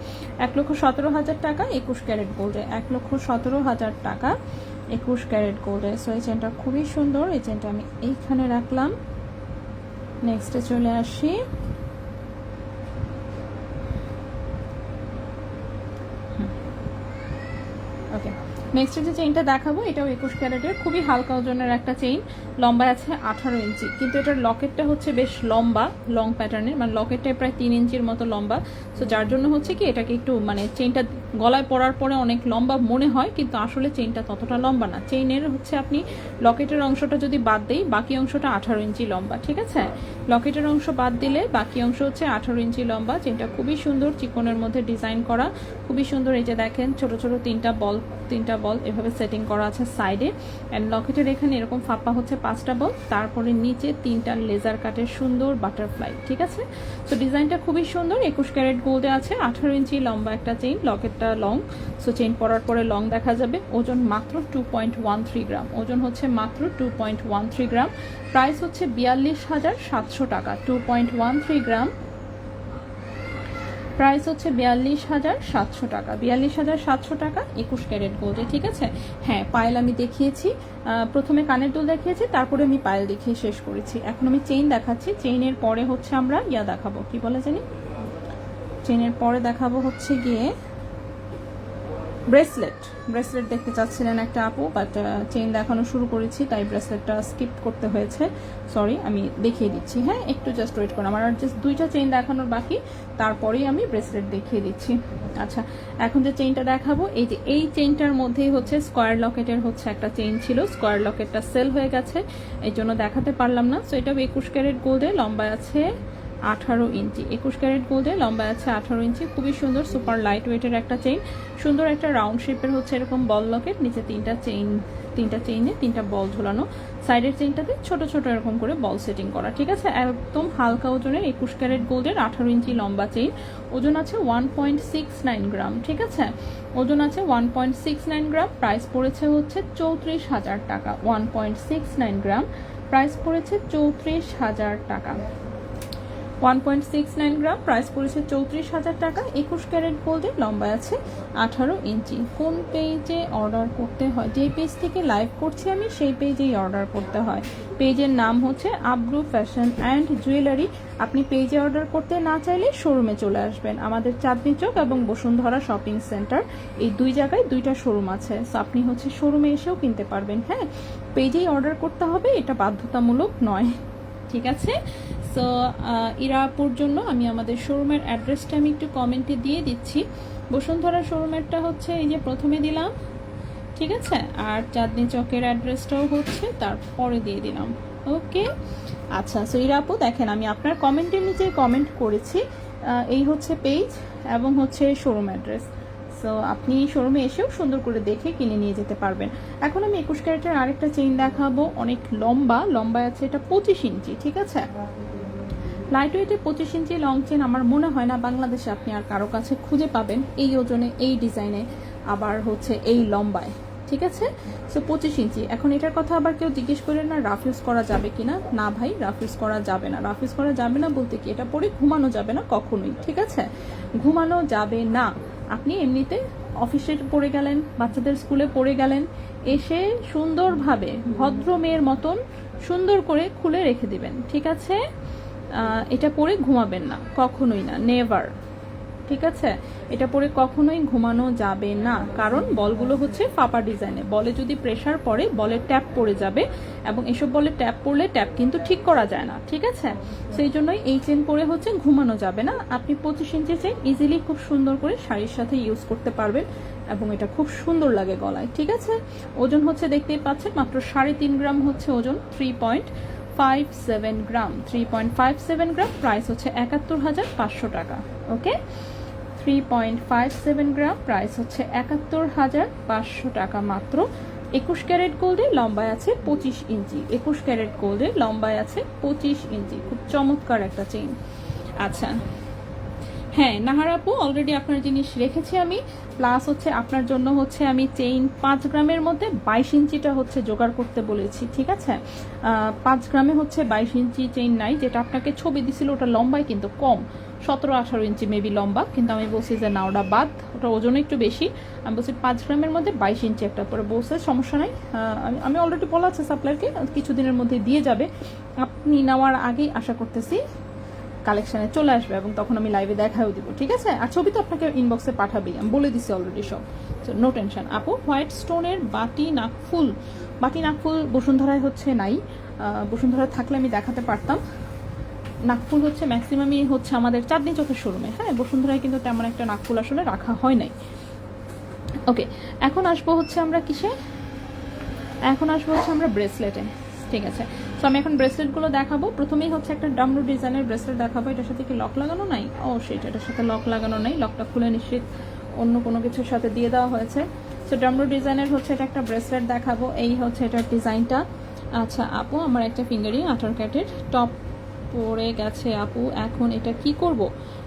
1,17,000 টাকা 21 ক্যারেট গোল্ডে, 1,17,000 টাকা 21 ক্যারেট গোল্ডে। সো এই চেনটা খুবই সুন্দর, এই চেনটা আমি এইখানে রাখলাম। নেক্সটে চলে আসি। ওকে, নেক্সট যে চেইনটা দেখাবো, এটাও 21 ক্যারেটের, খুবই হালকা ওজনের একটা চেইন, লম্বা আছে 18 ইঞ্চি, কিন্তু এটার লকেটটা হচ্ছে বেশ লম্বা, লং প্যাটার্নের, মানে লকেটটা প্রায় 3 ইঞ্চির মতো লম্বা। সো যার জন্য হচ্ছে কি এটাকে একটু মানে চেইনটা গলায় পরার পরে অনেক লম্বা মনে হয়, কিন্তু আসলে চেইনটা ততটা লম্বা না। চেইনের হচ্ছে আপনি লকেটের অংশটা যদি বাদ দেই, বাকি অংশটা 18 ইঞ্চি লম্বা, ঠিক আছে? লকেটের অংশ বাদ দিলে বাকি অংশ হচ্ছে 18 ইঞ্চি লম্বা। চেইনটা খুবই সুন্দর, চিকনের মধ্যে ডিজাইন করা, খুবই সুন্দর। এই যে দেখেন ছোট ছোট তিনটা বল এভাবে সেটিং করা আছে সাইডে, অ্যান্ড লকেটের এখানে এরকম ফাঁপা হচ্ছে 5টা বল, তারপরে নিচে 3টা লেজার কাটের সুন্দর বাটারফ্লাই, ঠিক আছে? সো ডিজাইনটা খুবই সুন্দর, 21 ক্যারেট গোল্ডে আছে, 18 ইঞ্চি লম্বা একটা চেইন, লকেটটা লং, সো চেইন পরার পরে লং দেখা যাবে। ওজন মাত্র 2.13 গ্রাম, ওজন হচ্ছে মাত্র 2.13 গ্রাম। প্রাইস হচ্ছে 42,700 টাকা, 2.13 গ্রাম, প্রাইস হচ্ছে 42,700 টাকা, 42,700 টাকা 21 ক্যারেট গোল্ডে, ঠিক আছে? হ্যাঁ, পায়েল আমি দেখিয়েছি, প্রথমে কানের দুল দেখিয়েছি, তারপরে আমি পায়েল দেখিয়ে শেষ করেছি। এখন আমি চেইন দেখাচ্ছি, চেইনের পরে হচ্ছে আমরা দেখাবো, কি বলে জানি, চেইনের পরে দেখাবো হচ্ছে গিয়ে ব্রেসলেট দেখতে চাচ্ছিলেন একটা আপু, বাট চেইন দেখানো শুরু করেছি তাই ব্রেসলেটটা স্কিপ করতে হয়েছে, সরি। আমি দেখিয়ে দিচ্ছি, হ্যাঁ, একটু জাস্ট ওয়েট করুন, আমার আর জাস্ট 2টা চেইন দেখানোর বাকি, তারপরেই আমি ব্রেসলেট দেখিয়ে দিচ্ছি। আচ্ছা, এখন যে চেইনটা দেখাবো, এই যে এই চেইনটার মধ্যেই হচ্ছে স্কোয়ার লকেটের হচ্ছে একটা চেইন ছিল, স্কোয়ার লকেটটা সেল হয়ে গেছে, এই জন্য দেখাতে পারলাম না। সো এটা 21 ক্যারেট গোল্ডে, লম্বা আছে 18 ইঞ্চি, 21 ক্যারেট গোল্ডে, লম্বা আছে 18 ইঞ্চি, খুবই সুন্দর, সুপার লাইট ওয়েটের একটা চেইন, সুন্দর একটা রাউন্ড শেপের হচ্ছে এরকম বল লকেট, নিচে 3টা চেইনে 3টা বল ঝোলানো, সাইডের চেইনটাতে ছোট ছোট এরকম করে বল সেটিং করা, ঠিক আছে? একদম হালকা ওজনের 21 ক্যারেট গোল্ডের 18 ইঞ্চি লম্বা চেইন, ওজন আছে 1.69 গ্রাম, ঠিক আছে? ওজন আছে 1.69 গ্রাম। প্রাইস পড়েছে হচ্ছে 34,000 টাকা, 1.69 গ্রাম, প্রাইস পড়েছে 34,000 টাকা, 1.69 গ্রাম, প্রাইস পড়েছে 34,000 টাকা। 21 ক্যারেট গোল্ডে, লম্বা আছে 18 ইঞ্চি। কোন পেজে অর্ডার করতে হয়? যে পেজ থেকে লাইভ করছি আমি সেই পেজেই অর্ডার করতে হয়। পেজের নাম হচ্ছে আব্রু ফ্যাশন অ্যান্ড জুয়েলারি। আপনি পেজে অর্ডার করতে না চাইলে শোরুমে চলে আসবেন। আমাদের চাঁদনী চক এবং বসুন্ধরা শপিং সেন্টার, এই 2 জায়গায় 2টা শোরুম আছে, সো আপনি হচ্ছে শোরুমে এসেও কিনতে পারবেন। হ্যাঁ, পেজেই অর্ডার করতে হবে, এটা বাধ্যতামূলক নয়, ঠিক আছে? সো ইরাপুর জন্য আমি আমাদের শোরুমের অ্যাড্রেসটা আমি একটু কমেন্টে দিয়ে দিচ্ছি। বসুন্ধরা শোরুমেরটা হচ্ছে এই যে প্রথমে দিলাম, ঠিক আছে? আর চাঁদনী চকের অ্যাড্রেসটাও হচ্ছে তারপরে দিয়ে দিলাম, ওকে? আচ্ছা, সো ইরাপু দেখেন, আমি আপনার কমেন্টের নিচে কমেন্ট করেছি, এই হচ্ছে পেজ এবং হচ্ছে শোরুম অ্যাড্রেস। সো আপনি শোরুমে এসেও সুন্দর করে দেখে কিনে নিয়ে যেতে পারবেন। এখন আমি 21 ক্যারেটের আরেকটা চেইন দেখাবো, অনেক লম্বা আছে, এটা 25 ইঞ্চি, ঠিক আছে? লাইট ওয়েটে 25 ইঞ্চি লং চেন আমার মনে হয় না বাংলাদেশে আপনি আর কারো কাছে খুঁজে পাবেন এই ওজনে, এই ডিজাইনে, আবার হচ্ছে এই লম্বায়, ঠিক আছে? সো 25 ইঞ্চি। এখন এটার কথা আবার কেউ জিজ্ঞেস করেন না রাফ ইউজ করা যাবে কিনা, না ভাই, রাফ ইউজ করা যাবে না। রাফ ইউজ করা যাবে না বলতে কি, এটা পরে ঘুমানো যাবে না কখনোই, ঠিক আছে? ঘুমানো যাবে না। আপনি এমনিতে অফিসে পড়ে গেলেন, বাচ্চাদের স্কুলে পড়ে গেলেন, এসে সুন্দরভাবে ভদ্র মেয়ের মতন সুন্দর করে খুলে রেখে দিবেন, ঠিক আছে? এটা পরে ঘুমাবেন না, কখনোই না, নেভার, ঠিক আছে? এটা পরে কখনোই ঘুমানো যাবে না, কারণ বলগুলো হচ্ছে ফাঁপা ডিজাইনে, বলে যদি প্রেসার পড়ে বলে ট্যাপ পড়ে যাবে, এবং এসব বলে ট্যাপ পড়লে ট্যাপ কিন্তু ঠিক করা যায় না, ঠিক আছে? সেই জন্যই এই চেন পরে হচ্ছে ঘুমানো যাবে না। আপনি 25 ইঞ্চি চেন ইজিলি খুব সুন্দর করে শাড়ির সাথে ইউজ করতে পারবেন, এবং এটা খুব সুন্দর লাগে গলায়, ঠিক আছে? ওজন হচ্ছে দেখতেই পাচ্ছেন মাত্র 3.5 গ্রাম হচ্ছে ওজন, 3.57 গ্রাম, 3.57 গ্রাম, প্রাইস হচ্ছে 71,500 টাকা। ওকে, 3.57 গ্রাম, প্রাইস হচ্ছে 71,500 টাকা মাত্র। 21 ক্যারেট গোল্ডে, লম্বায় আছে 25 ইঞ্চি। 21 ক্যারেট গোল্ডে, লম্বায় আছে 25 ইঞ্চি। খুব চমৎকার একটা চেইন। আচ্ছা, হ্যাঁ নাহার আপু, অলরেডি আপনার জিনিস রেখেছি আমি। প্লাস হচ্ছে আপনার জন্য হচ্ছে আমি চেইন 5 গ্রামের মধ্যে 22 ইঞ্চিটা হচ্ছে জোগাড় করতে বলেছি, ঠিক আছে? 5 গ্রামে হচ্ছে 22 ইঞ্চি চেইন নাই, যেটা আপনাকে ছবি দিছিল ওটা লম্বায় কিন্তু কম, 17-18 ইঞ্চি মেবি লম্বা, কিন্তু আমি বলছি যে না ওটা বাদ, ওটা ওজনে একটু বেশি। আমি বলছি 5 গ্রামের মধ্যে 22 ইঞ্চি একটা, পরে বলছে সমস্যা নাই, আমি অলরেডি বলা আছে সাপ্লায়ারকে কিছুদিনের মধ্যে দিয়ে যাবে। আপনি নেওয়ার আগেই আশা করতেছি কালেকশানে চলে আসবে, এবং তখন আমি লাইভে দেখাও দিব, ঠিক আছে? আর ছবি তো আপনাকে ইনবক্সে পাঠাবেই, আমি বলে দিছি অলরেডি সব, নো টেনশন। আপু, হোয়াইট স্টোনের বাটি নাকফুল, বাটি নাকফুল বসুন্ধরায় হচ্ছে নাই, বসুন্ধরায় থাকলে আমি দেখাতে পারতাম। নাকফুল হচ্ছে ম্যাক্সিমামই হচ্ছে আমাদের চাঁদনি চোখের শোরুমে, হ্যাঁ বসুন্ধরায় কিন্তু তেমন একটা নাকফুল আসলে রাখা হয় নাই। ওকে, এখন আসবো হচ্ছে আমরা কিসে, এখন আসবো হচ্ছে আমরা ব্রেসলেটে, ঠিক আছে? তো আমি এখন ব্রেসলেটগুলো দেখাবো। প্রথমেই হচ্ছে একটা ডামরু ডিজাইনের ব্রেসলেট দেখাবো। এটার সাথে কি লক লাগানো নাই? ও সেটা, এটার সাথে লক লাগানো নাই, লকটা খুলে নিশ্চিত অন্য কোনো কিছুর সাথে দিয়ে দেওয়া হয়েছে। সো ডামরু ডিজাইনের হচ্ছে এটা একটা ব্রেসলেট দেখাবো। এই হচ্ছে এটার ডিজাইনটা। আচ্ছা আপু, আমার একটা ফিঙ্গারিং 18 ক্যারেটের টপ পড়ে গেছে আপু, এখন এটা কি করব?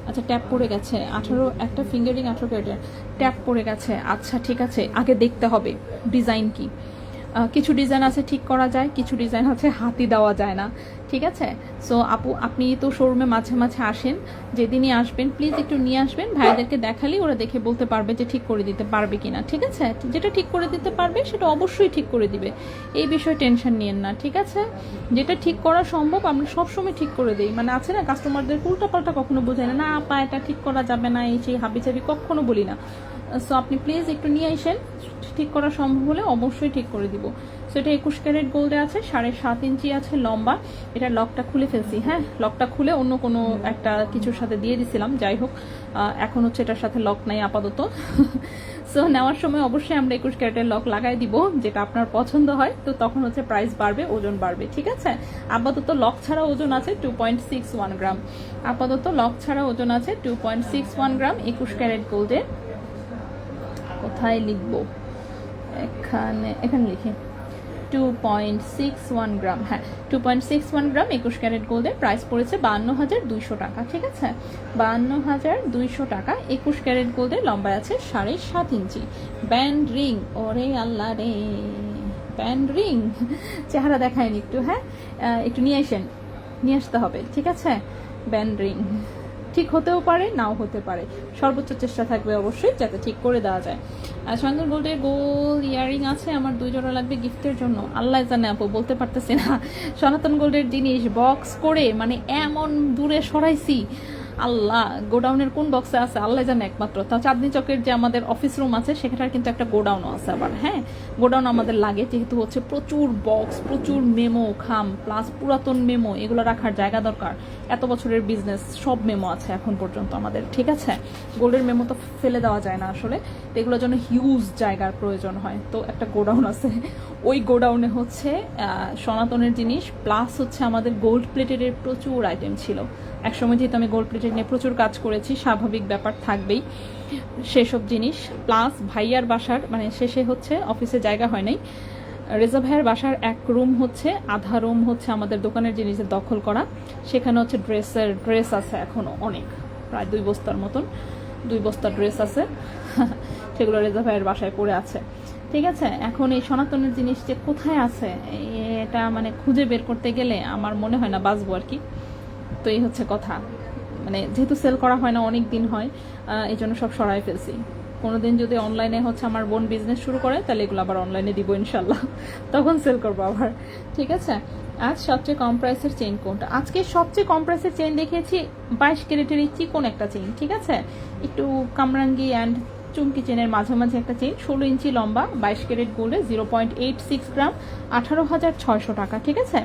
আচ্ছা, ট্যাপ পড়ে গেছে 18, একটা ফিঙ্গারিং 18 ক্যারেটের ট্যাপ পড়ে গেছে। আচ্ছা ঠিক আছে, আগে দেখতে হবে ডিজাইন কি। কিছু ডিজাইন আছে ঠিক করা যায়, কিছু ডিজাইন হচ্ছে হাতি দেওয়া যায় না, ঠিক আছে? সো আপু, আপনি তো শোরুমে মাঝে মাঝে আসেন, যেদিনই আসবেন প্লিজ একটু নিয়ে আসবেন, ভাইদেরকে দেখালেই ওরা দেখে বলতে পারবে যে ঠিক করে দিতে পারবে কিনা, ঠিক আছে? যেটা ঠিক করে দিতে পারবে সেটা অবশ্যই ঠিক করে দিবে, এই বিষয়ে টেনশন নিয়েন না, ঠিক আছে? যেটা ঠিক করা সম্ভব আমরা সবসময় ঠিক করে দিই, মানে আছে না কাস্টমারদের উল্টাপাল্টা কখনো বোঝায় না, না আপা এটা ঠিক করা যাবে না, এই সেই হাবিজাবি কখনো বলি না। সো আপনি প্লিজ একটু নিয়ে আসেন, ঠিক করা সম্ভব হলে অবশ্যই ঠিক করে দিব। সো এটা 21 ক্যারেট গোল্ডে আছে, 7.5 ইঞ্চি আছে লম্বা। এটা লকটা খুলে ফেলছি, হ্যাঁ লকটা খুলে অন্য কোনো একটা কিছুর সাথে দিয়ে দিছিলাম, যাই হোক এখন হচ্ছে এটার সাথে লক নাই আপাতত। সো নেওয়ার সময় অবশ্যই আমরা 21 ক্যারেটের লক লাগাই দিব, যেটা আপনার পছন্দ হয়, তো তখন হচ্ছে প্রাইস বাড়বে, ওজন বাড়বে, ঠিক আছে? আপাতত লক ছাড়া ওজন আছে 2.61 গ্রাম, আপাতত লক ছাড়া ওজন আছে 2.61 গ্রাম 21 ক্যারেট গোল্ডে। কোথায় লিখবো? এখানে, এখানে লিখি 2.61 গ্রাম, হ্যাঁ 2.61 গ্রাম 21 ক্যারেট গোল্ডের প্রাইস পড়েছে 52,200 টাকা, ঠিক আছে? 52,200 টাকা 21 ক্যারেট গোল্ডের, লম্বায় আছে 7.5 ইঞ্চি। ব্যান্ড রিং, ওরে আল্লাহ রে, ব্যান্ড রিং চেহারা দেখায়নি একটু, হ্যাঁ একটু নিয়ে আসেন, নিয়ে আসতে হবে, ঠিক আছে? ব্যান্ড রিং ঠিক হতেও পারে, নাও হতে পারে, সর্বোচ্চ চেষ্টা থাকবে অবশ্যই যাতে ঠিক করে দেওয়া যায়। আর সঙ্গের গোল্ডের গোল ইয়ারিং আছে আমার 2 জোড়া লাগবে গিফটের জন্য, আল্লাহ জানে আপু, বলতে পারতেছি না। সনাতন গোল্ডের জিনিস বক্স করে মানে এমন দূরে সরাইছি, আল্লাহ গোডাউনের কোন বক্সে আছে আল্লাহ জানে একমাত্র। তা চাঁদনি চকের যে আমাদের অফিস রুম আছে সেখানটার কিন্তু একটা গোডাউনও আছে আবার, হ্যাঁ গোডাউন আমাদের লাগে, যেহেতু হচ্ছে প্রচুর বক্স, প্রচুর মেমো খাম, প্লাস পুরাতন মেমো, এগুলো রাখার জায়গা দরকার। এত বছরের বিজনেস, সব মেমো আছে এখন পর্যন্ত আমাদের, ঠিক আছে? গোল্ডের মেমো তো ফেলে দেওয়া যায় না আসলে, তো এগুলোর জন্য হিউজ জায়গার প্রয়োজন হয়, তো একটা গোডাউন আছে, ওই গোডাউনে হচ্ছে সনাতনের জিনিস, প্লাস হচ্ছে আমাদের গোল্ড প্লেটের প্রচুর আইটেম ছিল একসময়, যেহেতু আমি গোল্ড প্লেটের নিয়ে প্রচুর কাজ করেছি, স্বাভাবিক ব্যাপার থাকবেই সেসব জিনিস। প্লাস ভাইয়ার বাসার মানে শেষে হচ্ছে অফিসে জায়গা হয় নাই, রেজা ভাইয়ের বাসার এক রুম হচ্ছে, আধা রুম হচ্ছে আমাদের দোকানের জিনিসের দখল করা, সেখানে হচ্ছে ড্রেস আছে এখনো অনেক, প্রায় 2 বস্তার মতন, 2 বস্তা ড্রেস আছে, সেগুলো রেজা ভাইয়ের বাসায় পড়ে আছে, ঠিক আছে? এখন এই সনাতনের জিনিস যে কোথায় আছে এটা মানে খুঁজে বের করতে গেলে আমার মনে হয় না বাঁচবো আর কি। তো এই হচ্ছে কথা, মানে যেহেতু সেল করা হয় না অনেক দিন হয়, এই জন্য সব সরাই ফেলছি। কোনোদিন যদি অনলাইনে হচ্ছে আমার বোন বিজনেস শুরু করে তাহলে এগুলো আবার অনলাইনে দিব ইনশাল্লাহ, তখন সেল করবো আবার, ঠিক আছে? আজ সবচেয়ে কম প্রাইসের চেইন কোনটা? আজকে সবচেয়ে কম প্রাইসের চেইন দেখিয়েছি 22 ক্যারেটের চিকন একটা চেইন, ঠিক আছে? একটু কামরাঙ্গি অ্যান্ড চুমকি চেনের মাঝামাঝি একটা চেইন, 16 ইঞ্চি লম্বা, 22 ক্যারেট গোল্ডে, 0.86 গ্রাম, 18,600 টাকা, ঠিক আছে?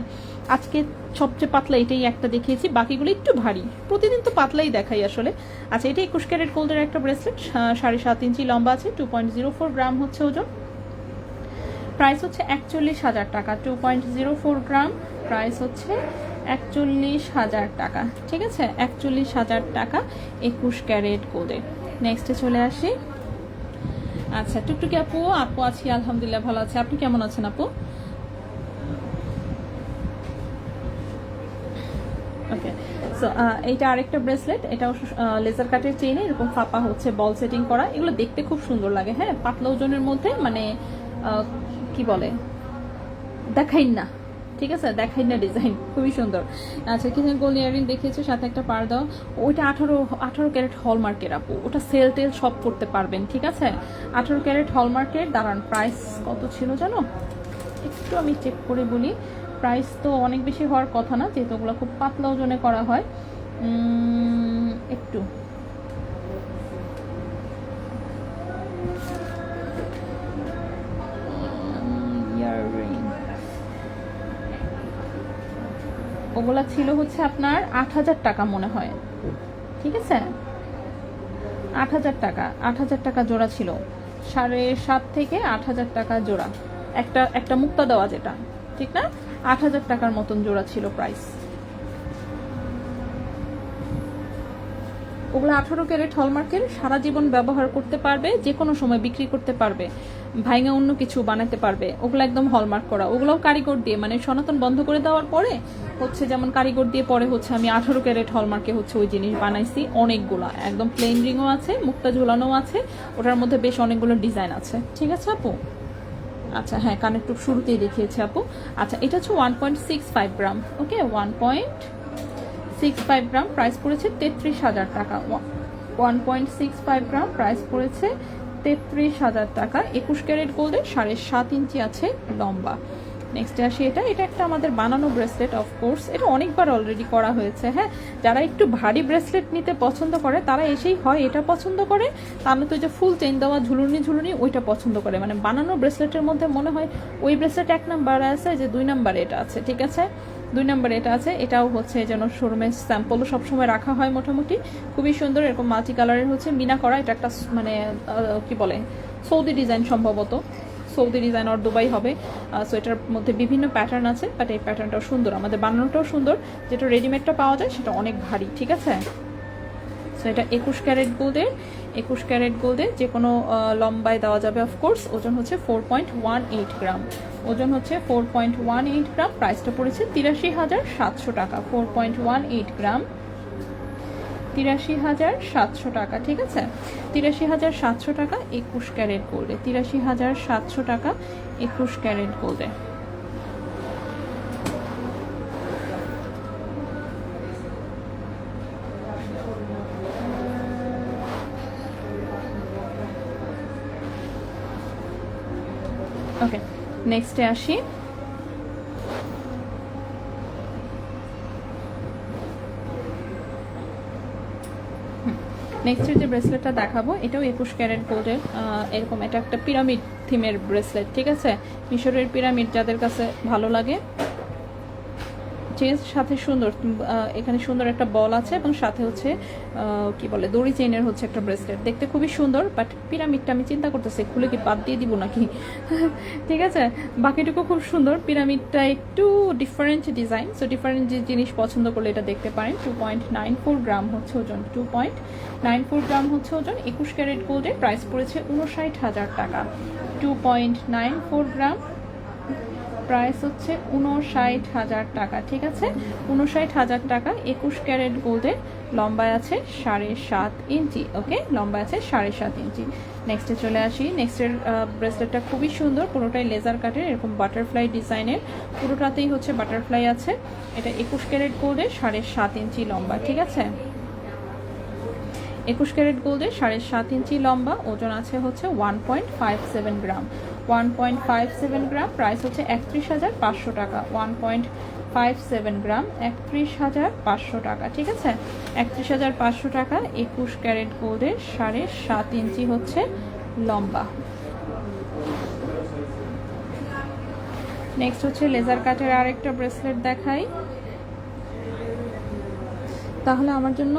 আজকে সবচেয়ে পাতলা এটাই একটা দেখিয়েছি, বাকিগুলো একটু ভারী, প্রতিদিন তো পাতলাই দেখাই আসলে। আচ্ছা, এটা 21 ক্যারেট গোল্ডের একটা ব্রেসলেট, 7.5 ইঞ্চি লম্বা আছে, 2.04 গ্রাম হচ্ছে ওজন, প্রাইস হচ্ছে 41,000 টাকা, 2.04 গ্রাম, প্রাইস হচ্ছে 41,000 টাকা, ঠিক আছে, 41,000 টাকা 21 ক্যারেট গোল্ডে। নেক্সটে চলে আসি। আচ্ছা টুকটুকি আপু, আপু আছি আলহামদুলিল্লাহ ভালো আছে, আপনি কেমন আছেন আপু? ওকে, সো এইটা আরেকটা ব্রেসলেট, এটাও লেজার কাটের চেইনে এরকম ফাপা হচ্ছে বল সেটিং করা, এগুলো দেখতে খুব সুন্দর লাগে। হ্যাঁ, পাতলা ওজনের মধ্যে মানে কি বলে দেখাই না, ঠিক আছে, দেখাই না ডিজাইন খুবই সুন্দর। আচ্ছা কিছু গোল্ড ইয়ারিং দেখিয়েছে, সাথে একটা পার দাও, ওইটা 18 ক্যারেট হলমার্কের আপু, ওটা সেল টেল সব করতে পারবেন, ঠিক আছে, 18 ক্যারেট হলমার্কের। দাঁড়ান প্রাইস কত ছিল জানো, একটু আমি চেক করে বলি। প্রাইস তো অনেক বেশি হওয়ার কথা না, যেহেতু ওগুলো খুব পাতলা ওজনে করা হয়। একটু ওগুলা ছিল হচ্ছে আপনার 8,000 টাকা মনে হয়, ঠিক আছে, 8,000 টাকা, 8,000 টাকা জোড়া ছিল, 7.5 থেকে 8,000 টাকা জোড়া, একটা মুক্তা দেওয়া যেটা, ঠিক না, 8,000 টাকার মতন জোড়া ছিল প্রাইস। ওগুলো 18 ক্যারেট হলমার্কের, সারা জীবন ব্যবহার করতে পারবে, যে কোনো সময় বিক্রি করতে পারবে, ভাইঙা অন্য কিছু বানাতে পারবে, ওগুলো একদম হলমার্ক করা, ওগুলোও কারিগর দিয়ে, মানে সনাতন বন্ধ করে দেওয়ার পরে হচ্ছে যেমন কারিগর দিয়ে পরে হচ্ছে আমি 18 ক্যারেট হলমার্কে হচ্ছে ওই জিনিস বানাইছি অনেকগুলা, একদম প্লেন রিংও আছে, মুক্তা ঝোলানো আছে, ওটার মধ্যে বেশ অনেকগুলো ডিজাইন আছে, ঠিক আছে আপু। আচ্ছা হ্যাঁ, কানের টুপ শুরুতেই দেখিয়েছে আপু। আচ্ছা এটা হচ্ছে 1.65 গ্রাম, ওকে, 1.65 গ্রাম, প্রাইস পড়েছে 33,000 টাকা, 1.65 গ্রাম, প্রাইস পড়েছে 33,000 টাকা, 21 ক্যারেট গোল্ডে, 7.5 ইঞ্চি আছে লম্বা। নেক্সটে আসি, এটা একটা আমাদের বানানো ব্রেসলেট, অফকোর্স এটা অনেকবার অলরেডি করা হয়েছে। হ্যাঁ, যারা একটু ভারী ব্রেসলেট নিতে পছন্দ করে তারা এসেই হয় এটা পছন্দ করে, তার তো যে ফুল চেইন দেওয়া ঝুলুনি ওইটা পছন্দ করে, মানে বানানো ব্রেসলেটের মধ্যে মনে হয় ওই ব্রেসলেট 1 নাম্বারে আছে, যে 2 নাম্বারে এটা আছে, ঠিক আছে, 2 নাম্বারে এটা আছে। এটাও হচ্ছে যেন শোরুমে স্যাম্পলও সবসময় রাখা হয় মোটামুটি, খুবই সুন্দর, এরকম মাল্টি কালারের হচ্ছে মিনা করা, এটা একটা মানে কি বলে সৌদি ডিজাইন, সম্ভবত সৌদি ডিজাইন আর দুবাই হবে। সো এটার মধ্যে বিভিন্ন প্যাটার্ন আছে, বাট এই প্যাটার্নটাও সুন্দর, আমাদের বানানোটাও সুন্দর, যেটা রেডিমেডটা পাওয়া যায় সেটা অনেক ভারী, ঠিক আছে। সো এটা 21 ক্যারেট গোল্ডের, 21 ক্যারেট গোল্ডে যে কোনো লম্বায় দেওয়া যাবে অফকোর্স। ওজন হচ্ছে 4.18 গ্রাম, ওজন হচ্ছে 4.18 গ্রাম, প্রাইসটা পড়েছে 83,700 টাকা, 4.18 গ্রাম, 83,700 টাকা, ঠিক আছে, 83,700 টাকা 21 ক্যারেট গোল্ডে, 83,700 টাকা 21 ক্যারেট গোল্ডে। ওকে, নেক্সটে আসি। নেক্সটের যে ব্রেসলেটটা দেখাবো এটাও 21 ক্যারেট গোল্ডের, এরকম এটা একটা পিরামিড থিমের ব্রেসলেট, ঠিক আছে, মিশরের পিরামিড যাদের কাছে ভালো লাগে, ঠিক আছে, সাথে সুন্দর এখানে সুন্দর একটা বল আছে, এবং সাথে হচ্ছে কি বলে দড়ি চেইনের হচ্ছে একটা ব্রেসলেট, দেখতে খুবই সুন্দর, বাট পিরামিডটা আমি চিন্তা করতেছি খুলে কি বাদ দিয়ে দিব নাকি ঠিক আছে, বাকিটুকু খুব সুন্দর, পিরামিডটা একটু ডিফারেন্ট ডিজাইন, সো ডিফারেন্ট যে জিনিস পছন্দ করলে এটা দেখতে পারেন। 2.94 গ্রাম হচ্ছে ওজন, 2.94 গ্রাম হচ্ছে ওজন, 21 ক্যারেট গোল্ডের, প্রাইস পড়েছে 59,000 টাকা, 2.94 গ্রাম, প্রাইস হচ্ছে 59,000 টাকা, ঠিক আছে, 59,000 টাকা, 21 ক্যারেট গোল্ডের, লম্বায় আছে 7.5 ইঞ্চি, ওকে, লম্বায় আছে 7.5 ইঞ্চি। নেক্সটে চলে আসি। নেক্সটের ব্রেসলেটটা খুবই সুন্দর, পুরোটাই লেজার কাটের, এরকম বাটারফ্লাই ডিজাইনের, পুরোটাতেই হচ্ছে বাটারফ্লাই আছে। এটা 21 ক্যারেট গোল্ডের, 7.5 ইঞ্চি লম্বা, ঠিক আছে, 21 ক্যারেট গোল্ডের, 7.5 ইঞ্চি লম্বা, ওজন আছে হচ্ছে 1.57 গ্রাম, 1.57 গ্রাম, প্রাইস হচ্ছে 31,500 টাকা, 1.57 গ্রাম, 31,500 টাকা, ঠিক আছে, 31,500 টাকা, 21 ক্যারেট গোল্ডের, 7.5 ইঞ্চি হচ্ছে লম্বা। নেক্সট হচ্ছে লেজার কাটের আরেকটা ব্রেসলেট দেখাই, তাহলে আমার জন্য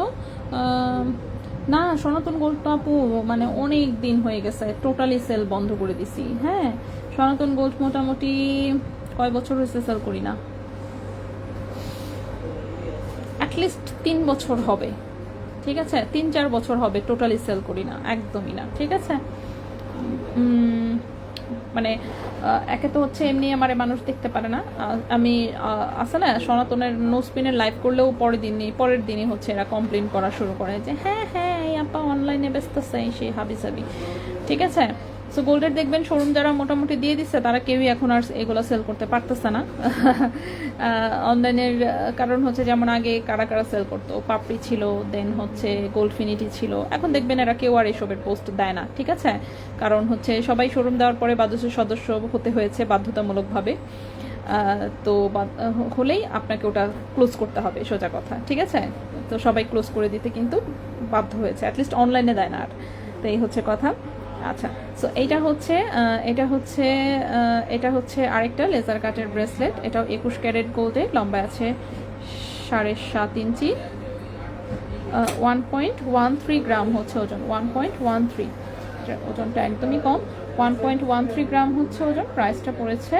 না সনাতন গোল্ড আপু মানে অনেক দিন হয়ে গেছে, টোটালি সেল বন্ধ করে দিছি। হ্যাঁ, সনাতন গোল্ড মোটামুটি কয় বছর হয়েছে সেল করি না, অ্যাটলিস্ট 3 বছর হবে, ঠিক আছে, 3-4 বছর হবে টোটালি সেল করি না, একদমই না, ঠিক আছে। মানে একে তো হচ্ছে এমনি আমার মানুষ দেখতে পারে না, আমি আছে না সনাতনের নোসপিনের লাইভ করলেও পরের দিনই হচ্ছে এরা কমপ্লেন করা শুরু করে যে হ্যাঁ হ্যাঁ এই আপা অনলাইনে ব্যস্ত চাই সেই হাবিজাবি, ঠিক আছে। সো গোল্ডের দেখবেন শোরুম যারা মোটামুটি দিয়ে দিচ্ছে তারা কেউই এখন আর এগুলো সেল করতে পারতেছে না অনলাইনের, কারণ হচ্ছে যেমন আগে কারা কারা সেল করতো, পাপড়ি ছিল, দেন হচ্ছে গোল্ডফিনিটি ছিল, এখন দেখবেন এরা কেউ আর এসবের পোস্ট দেয় না, ঠিক আছে। কারণ হচ্ছে সবাই শোরুম দেওয়ার পরে বাদুসের সদস্য হতে হয়েছে বাধ্যতামূলকভাবে, তো হলেই আপনাকে ওটা ক্লোজ করতে হবে, সোজা কথা, ঠিক আছে। তো সবাই ক্লোজ করে দিতে কিন্তু বাধ্য হয়েছে, অ্যাটলিস্ট অনলাইনে দেয় না আর, তো এই হচ্ছে কথা। আচ্ছা, সো এটা হচ্ছে আরেকটা লেজার কাটের ব্রেসলেট, এটাও 21 ক্যারেট গোল্ডে, লম্বা আছে 7.5 ইঞ্চি, 1.13 গ্রাম হচ্ছে ওজন, 1.13, ওজনটা একদমই কম, 1.13 গ্রাম হচ্ছে ওজন। প্রাইসটা পড়েছে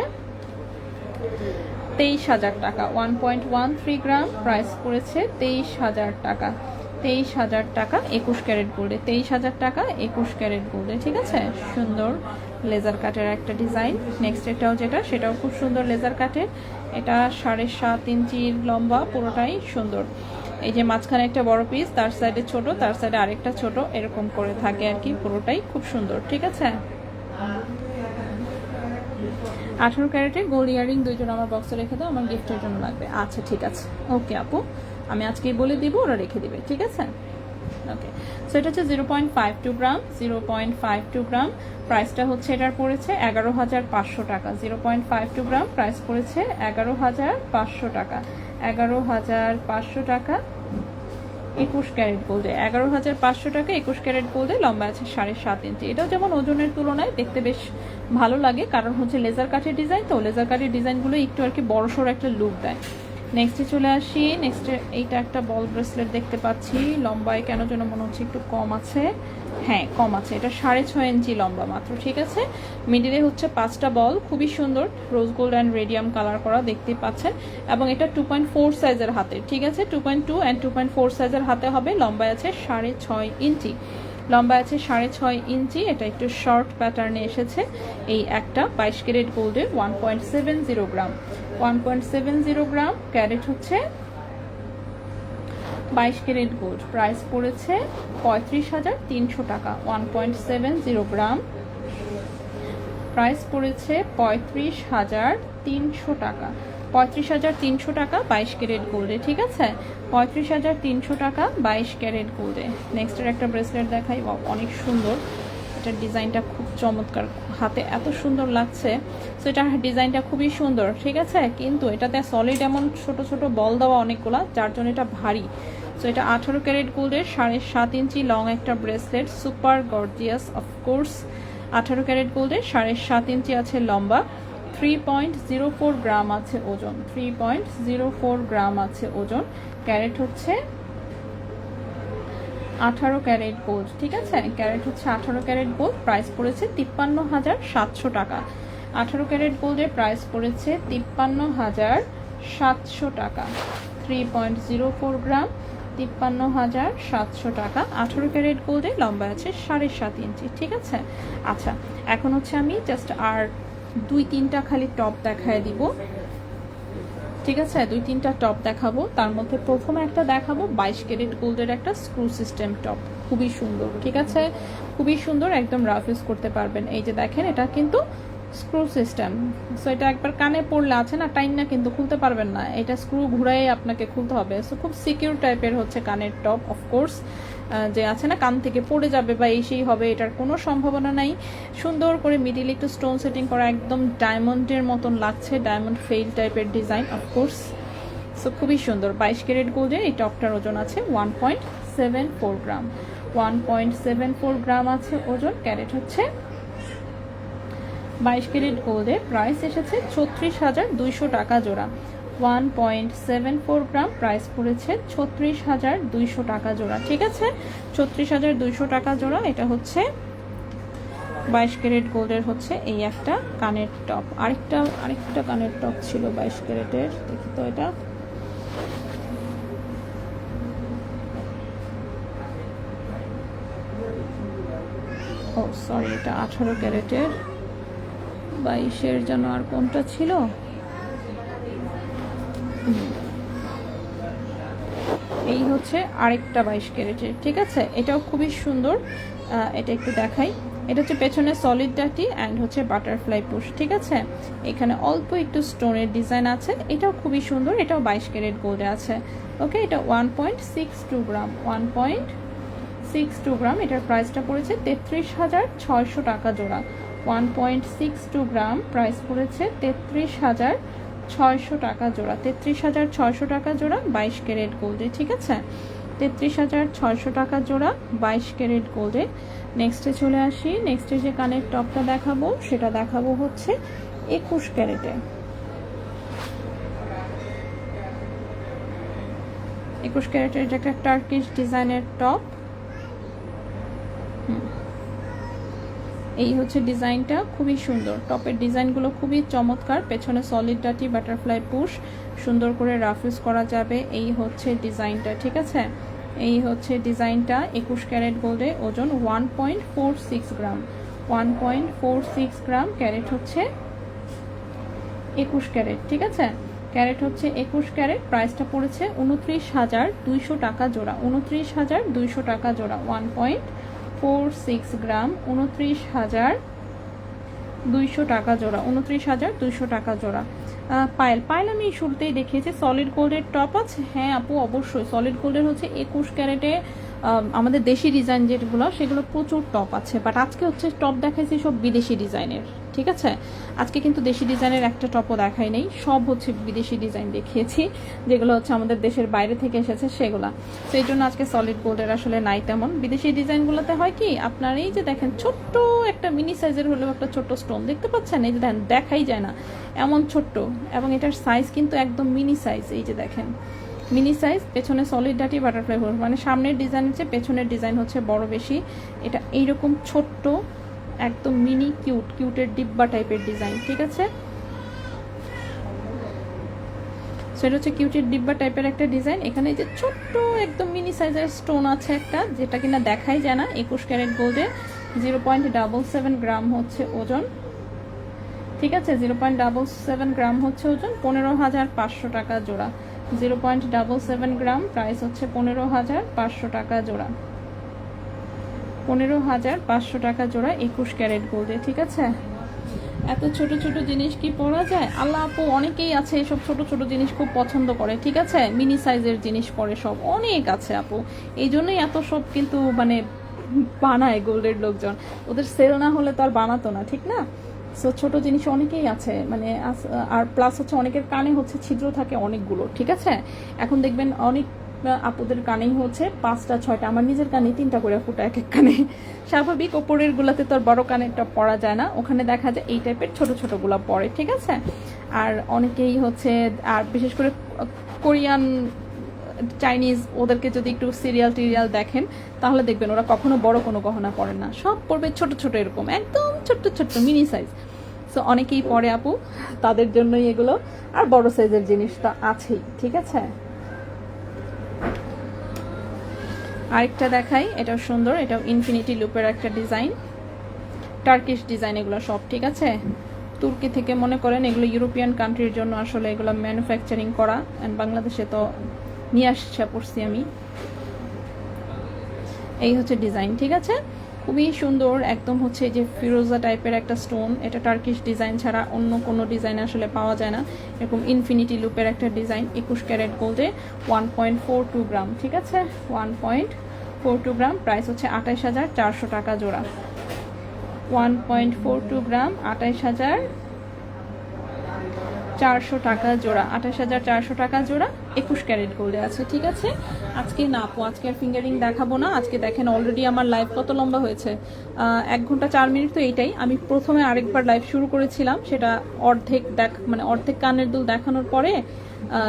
23,000 টাকা, 1.13 গ্রাম, প্রাইস পড়েছে 23,000 টাকা, 23,000 টাকা 21 ক্যারেট গোল্ডে, 23,000 টাকা 21 ক্যারেট গোল্ডে, ঠিক আছে। সুন্দর লেজার কাটের একটা ডিজাইন। নেক্সট এটাও সেটাও খুব সুন্দর লেজার কাটের, এটা 7.5 ইঞ্চির লম্বা, পুরোটাই সুন্দর। এই যে মাঝখানে একটা বড় পিস, তার সাইডে ছোট, তার সাইডে আরেকটা ছোট, এরকম করে থাকে আর কি, পুরোটাই খুব সুন্দর, ঠিক আছে। 18 ক্যারেটের গোল্ড ইয়ারিং 2 জোড়া আমার বক্সে রেখে দাও, আমার গিফটের জন্য লাগবে। আচ্ছা ঠিক আছে, ওকে আপু, আমি আজকেই বলে দিব, ওরা রেখে দিবে, ঠিক আছে। ওকে, সো এটা হচ্ছে 0.52 গ্রাম, 0.52 গ্রাম, প্রাইসটা হচ্ছে এটার পড়েছে 11,500 টাকা, 0.52 গ্রাম, প্রাইস পড়েছে 11,500 টাকা, 11,500 টাকা 21 ক্যারেট গোল্ডে, 11,500 টাকা 21 ক্যারেট গোল্ডে, লম্বা আছে 7.5 ইঞ্চি। এটাও যেমন ওজনের তুলনায় দেখতে বেশ ভালো লাগে, কারণ হচ্ছে লেজার কাঠের ডিজাইন, তো লেজার কাঠের ডিজাইনগুলো একটু আর কি বড়সড় একটা লুক দেয়। নেক্সটে চলে আসি, নেক্সটে এইটা একটা বল ব্রেসলেট দেখতে পাচ্ছি, লম্বায় কেন যেন মনে হচ্ছে একটু কম আছে, হ্যাঁ কম আছে, এটা 6.5 ইঞ্চি লম্বা মাত্র, ঠিক আছে। মিডিলে হচ্ছে 5টা বল, খুবই সুন্দর, rose gold and radium colour করা, দেখতেই পাচ্ছেন। এবং এটা 2.4 সাইজের হাতে, ঠিক আছে, 2.2 অ্যান্ড 2.4 সাইজের হাতে হবে, লম্বায় আছে 6.5 ইঞ্চি, লম্বা আছে 6.5 ইঞ্চি। এটা একটু শর্ট প্যাটার্নে এসেছে। এই একটা 22 ক্যারেট গোল্ডের, 1.70 গ্রাম, 1.70 গ্রাম, ক্যারেট হচ্ছে 22 ক্যারেট গোল্ড, প্রাইস পড়েছে 35,300 টাকা, 1.70 গ্রাম, প্রাইস পড়েছে 35,300 টাকা, 35,300 টাকা 22 ক্যারেট গোল্ডে, ঠিক আছে, 35,300 টাকা 22 ক্যারেট গোল্ডে। নেক্সটের একটা ব্রেসলেট দেখাই, অনেক সুন্দর, এটার ডিজাইনটা খুব চমৎকার, হাতে এত সুন্দর লাগছে। সো এটার ডিজাইনটা খুবই সুন্দর, ঠিক আছে, কিন্তু এটাতে সলিড এমন ছোট ছোট বল দেওয়া অনেকগুলা, যার জন্য এটা ভারী। সো এটা 18 ক্যারেট গোল্ডের 7.5 ইঞ্চি লং একটা bracelet, super gorgeous of course, 18 carat গোল্ডের 7.5 ইঞ্চি আছে লম্বা, 3.04 গ্রাম আছে ওজন, 3.04 গ্রাম আছে ওজন, ক্যারেট হচ্ছে 18 ক্যারেট গোল্ড, ঠিক আছে, ক্যারেট হচ্ছে 18 ক্যারেট গোল্ড, প্রাইস পড়েছে 53,700 টাকা, 18 ক্যারেট গোল্ডের প্রাইস পড়েছে 53,700 টাকা, 3.04 গ্রাম, 53,700 টাকা, 18 ক্যারেট গোল্ডে, লম্বা আছে 7.5 ইঞ্চি, ঠিক আছে। আচ্ছা, এখন হচ্ছে আমি জাস্ট আর 2-3টা খালি টপ দেখায় দিব, ঠিক আছে, 2-3টা টপ দেখাবো। তার মধ্যে প্রথমে একটা দেখাবো 22 ক্যারেট গোল্ডের একটা স্ক্রু সিস্টেম টপ, খুবই সুন্দর, ঠিক আছে, খুবই সুন্দর, একদম রাফ ইউজ করতে পারবেন। এই যে দেখেন, এটা কিন্তু স্ক্রু সিস্টেম, সো এটা একবার কানে পড়লে আছে না টাইম না কিন্তু খুলতে পারবেন না, এটা স্ক্রু ঘুরাই আপনাকে খুলতে হবে। সো খুব সিকিউর টাইপের হচ্ছে কানের টপ, অফকোর্স যে আছে না কান থেকে পড়ে যাবে বা এই সেই হবে, এটার কোনো সম্ভাবনা নাই। সুন্দর করে মিডিল একটু স্টোন সেটিং করা, একদম ডায়মন্ডের মতন লাগছে, ডায়মন্ড ফেল টাইপের ডিজাইন, অফকোর্স। সো খুবই সুন্দর, 22 ক্যারেট গোল্ডের এই টপটার ওজন আছে 1.74 গ্রাম, 1.74 গ্রাম আছে ওজন, ক্যারেট হচ্ছে 22 ক্যারেট গোল্ডে, প্রাইস এসেছে 36,200 টাকা জোড়া, 1.74 গ্রাম, প্রাইস পড়েছে 36,200 টাকা জোড়া, ঠিক আছে, 36,200 টাকা জোড়া। এটা হচ্ছে 22 ক্যারেট গোল্ডের হচ্ছে এই একটা কানের টপ। আরেকটা কানের টপ ছিল 22 ক্যারেটের, দেখি তো এটা। ও সরি, এটা 18 ক্যারেটের। 22-এর যেন আর কোনটা ছিল, এই হচ্ছে আরেকটা 22 ক্যারেটের। ঠিক আছে, এটাও খুবই সুন্দর। এটা একটু দেখাই। এটা হচ্ছে পেছনে সলিড ডাটি অ্যান্ড হচ্ছে বাটারফ্লাই পুশ। ঠিক আছে, এখানে অল্প একটু স্টোনের ডিজাইন আছে। এটাও খুবই সুন্দর, এটাও 22 ক্যারেট গোল্ডে আছে। ওকে, এটা 1.62 গ্রাম, 1.62 গ্রাম। এটার প্রাইসটা পড়েছে 33,600 টাকা জোড়া। 1.62 গ্রাম, প্রাইস পড়েছে 33,600 টাকা জোড়া। 33,600 টাকা জোড়া 22 ক্যারেট গোল্ডে। ঠিক আছে, 33,600 টাকা জোড়া 22 ক্যারেট গোল্ডে। নেক্সটে চলে আসি। নেক্সটে যে কানের টপটা দেখাবো সেটা দেখাবো হচ্ছে 21 ক্যারেটে। 21 ক্যারেটের এটা একটা টার্কিশ ডিজাইনের টপ। এই হচ্ছে ডিজাইনটা, খুবই সুন্দর। টপের ডিজাইনগুলো খুবই চমৎকার। পেছনে সলিড ডাটি, বাটারফ্লাই পুশ, সুন্দর করে রাফ ইউজ করা যাবে। এই হচ্ছে ডিজাইনটা। ঠিক আছে, এই হচ্ছে ডিজাইনটা 21 ক্যারেট গোল্ডে, ওজন 1.46 গ্রাম। 1.46 গ্রাম, ক্যারেট হচ্ছে 21 ক্যারেট। ঠিক আছে, ক্যারেট হচ্ছে 21 ক্যারেট। প্রাইসটা পড়েছে 29,200 টাকা জোড়া। 29,200 টাকা জোড়া। 1.46 গ্রাম, 29,200 টাকা জোড়া। 29,200 টাকা জোড়া। পায়েল আমি শুরুতেই দেখিয়েছি সলিড গোল্ডের টপ আছে। হ্যাঁ আপু, অবশ্যই সলিড গোল্ডের হচ্ছে 21 ক্যারেটে আমাদের দেশি ডিজাইন যেগুলো সেগুলো প্রচুর টপ আছে। বাট আজকে হচ্ছে টপ দেখাইছি সব বিদেশি ডিজাইনের। ঠিক আছে, আজকে কিন্তু দেশি ডিজাইনের একটা টপও দেখাই নেই, সব হচ্ছে বিদেশি ডিজাইন দেখিয়েছি, যেগুলো হচ্ছে আমাদের দেশের বাইরে থেকে এসেছে সেগুলা। তো এই জন্য আজকে সলিড গোল্ডের আসলে নাই তেমন। বিদেশি ডিজাইনগুলোতে হয় কি, আপনার এই যে দেখেন ছোট্ট একটা মিনি সাইজের হলেও একটা ছোট্ট স্টোন দেখতে পাচ্ছেন, এই যে দেখেন দেখাই যায় না এমন ছোট্ট, এবং এটার সাইজ কিন্তু একদম মিনি সাইজ। এই যে দেখেন মিনি সাইজ, পেছনে সলিড ডাটি, বাটারফ্লাই হোল, মানে সামনের ডিজাইন হচ্ছে, পেছনের ডিজাইন হচ্ছে বড় বেশি। এটা এইরকম ছোট্ট একদম মিনি কিউটের ডিব্বা টাইপের ডিজাইন। ঠিক আছে, সেটা হচ্ছে কিউটের ডিব্বা টাইপের একটা ডিজাইন। এখানে যে ছোট্ট একদম মিনি সাইজের স্টোন আছে একটা, যেটা কিনা দেখাই যায় না। 21 ক্যারেট গোল্ডে 0.77 গ্রাম হচ্ছে ওজন। ঠিক আছে, 0.77 গ্রাম হচ্ছে ওজন। 15,500 টাকা জোড়া। 0.77 গ্রাম, প্রাইস হচ্ছে 15,500 টাকা জোড়া। 15,500 টাকা জোড়া 21 ক্যারেট গোল্ডে। ঠিক আছে, এত ছোট ছোট জিনিস কি পরা যায়? আল্লাহ আপু, অনেকেই আছে এসব ছোট ছোট জিনিস খুব পছন্দ করে। ঠিক আছে, মিনি সাইজের জিনিস পরে সব অনেক আছে আপু, এই জন্যই এত সব কিন্তু মানে বানায় গোল্ডের লোকজন। ওদের সেল না হলে তো আর বানাতো না, ঠিক না? সো ছোট জিনিস অনেকেই আছে, মানে আর প্লাস হচ্ছে অনেকের কানে হচ্ছে ছিদ্র থাকে অনেকগুলো। ঠিক আছে, এখন দেখবেন অনেক আপুদের কানেই হচ্ছে 5টা 6টা, আমার নিজের কানে 3টা করে ফুটা এক এক কানে। স্বাভাবিক, ওপরের গুলাতে তো আর বড় কানেরটা পরা যায় না, ওখানে দেখা যায় এই টাইপের ছোট ছোট গুলা পরে। ঠিক আছে, আর অনেকেই হচ্ছে, আর বিশেষ করে কোরিয়ান, চাইনিজ, ওদেরকে যদি একটু সিরিয়াল টিরিয়াল দেখেন তাহলে দেখবেন ওরা কখনো বড় কোনো গহনা পরে না, সব পরবে ছোট ছোট, এরকম একদম ছোট্ট ছোট্ট মিনি সাইজ। সো অনেকেই পরে আপু, তাদের জন্যই এগুলো। আর বড় সাইজের জিনিসটা আছেই। ঠিক আছে, আরেকটা দেখাই, এটাও সুন্দর, এটাও ইনফিনিটি লুপের একটা ডিজাইন, টার্কিশ ডিজাইন এগুলো সব। ঠিক আছে, তুর্কি থেকে মনে করেন এগুলো ইউরোপিয়ান কান্ট্রির জন্য আসলে এগুলো ম্যানুফ্যাকচারিং করা, অ্যান্ড বাংলাদেশে তো নিয়ে আসছে পড়ছি আমি। এই হচ্ছে ডিজাইন। ঠিক আছে, খুবই সুন্দর, একদম হচ্ছে যে ফিরোজা টাইপের একটা স্টোন। এটা টার্কিশ ডিজাইন ছাড়া অন্য কোনো ডিজাইন আসলে পাওয়া যায় না। এরকম ইনফিনিটি লুপের একটা ডিজাইন 21 ক্যারেট গোল্ডে 1.42 গ্রাম। ঠিক আছে, 1.42 গ্রাম, প্রাইস হচ্ছে 28,400 টাকা জোড়া। 1.42 গ্রাম, 28,400 টাকা জোড়া। 28,400 টাকা জোড়া 21 ক্যারেট গোল্ডে আছে। ঠিক আছে, আজকে না আপু, আজকে আর ফিঙ্গারিং দেখাবো না। আজকে দেখেন অলরেডি আমার লাইভ কত লম্বা হয়েছে, 1 ঘন্টা 4 মিনিট। তো এইটাই, আমি প্রথমে আরেকবার লাইভ শুরু করেছিলাম, সেটা অর্ধেক মানে অর্ধেক কানের দুল দেখানোর পরে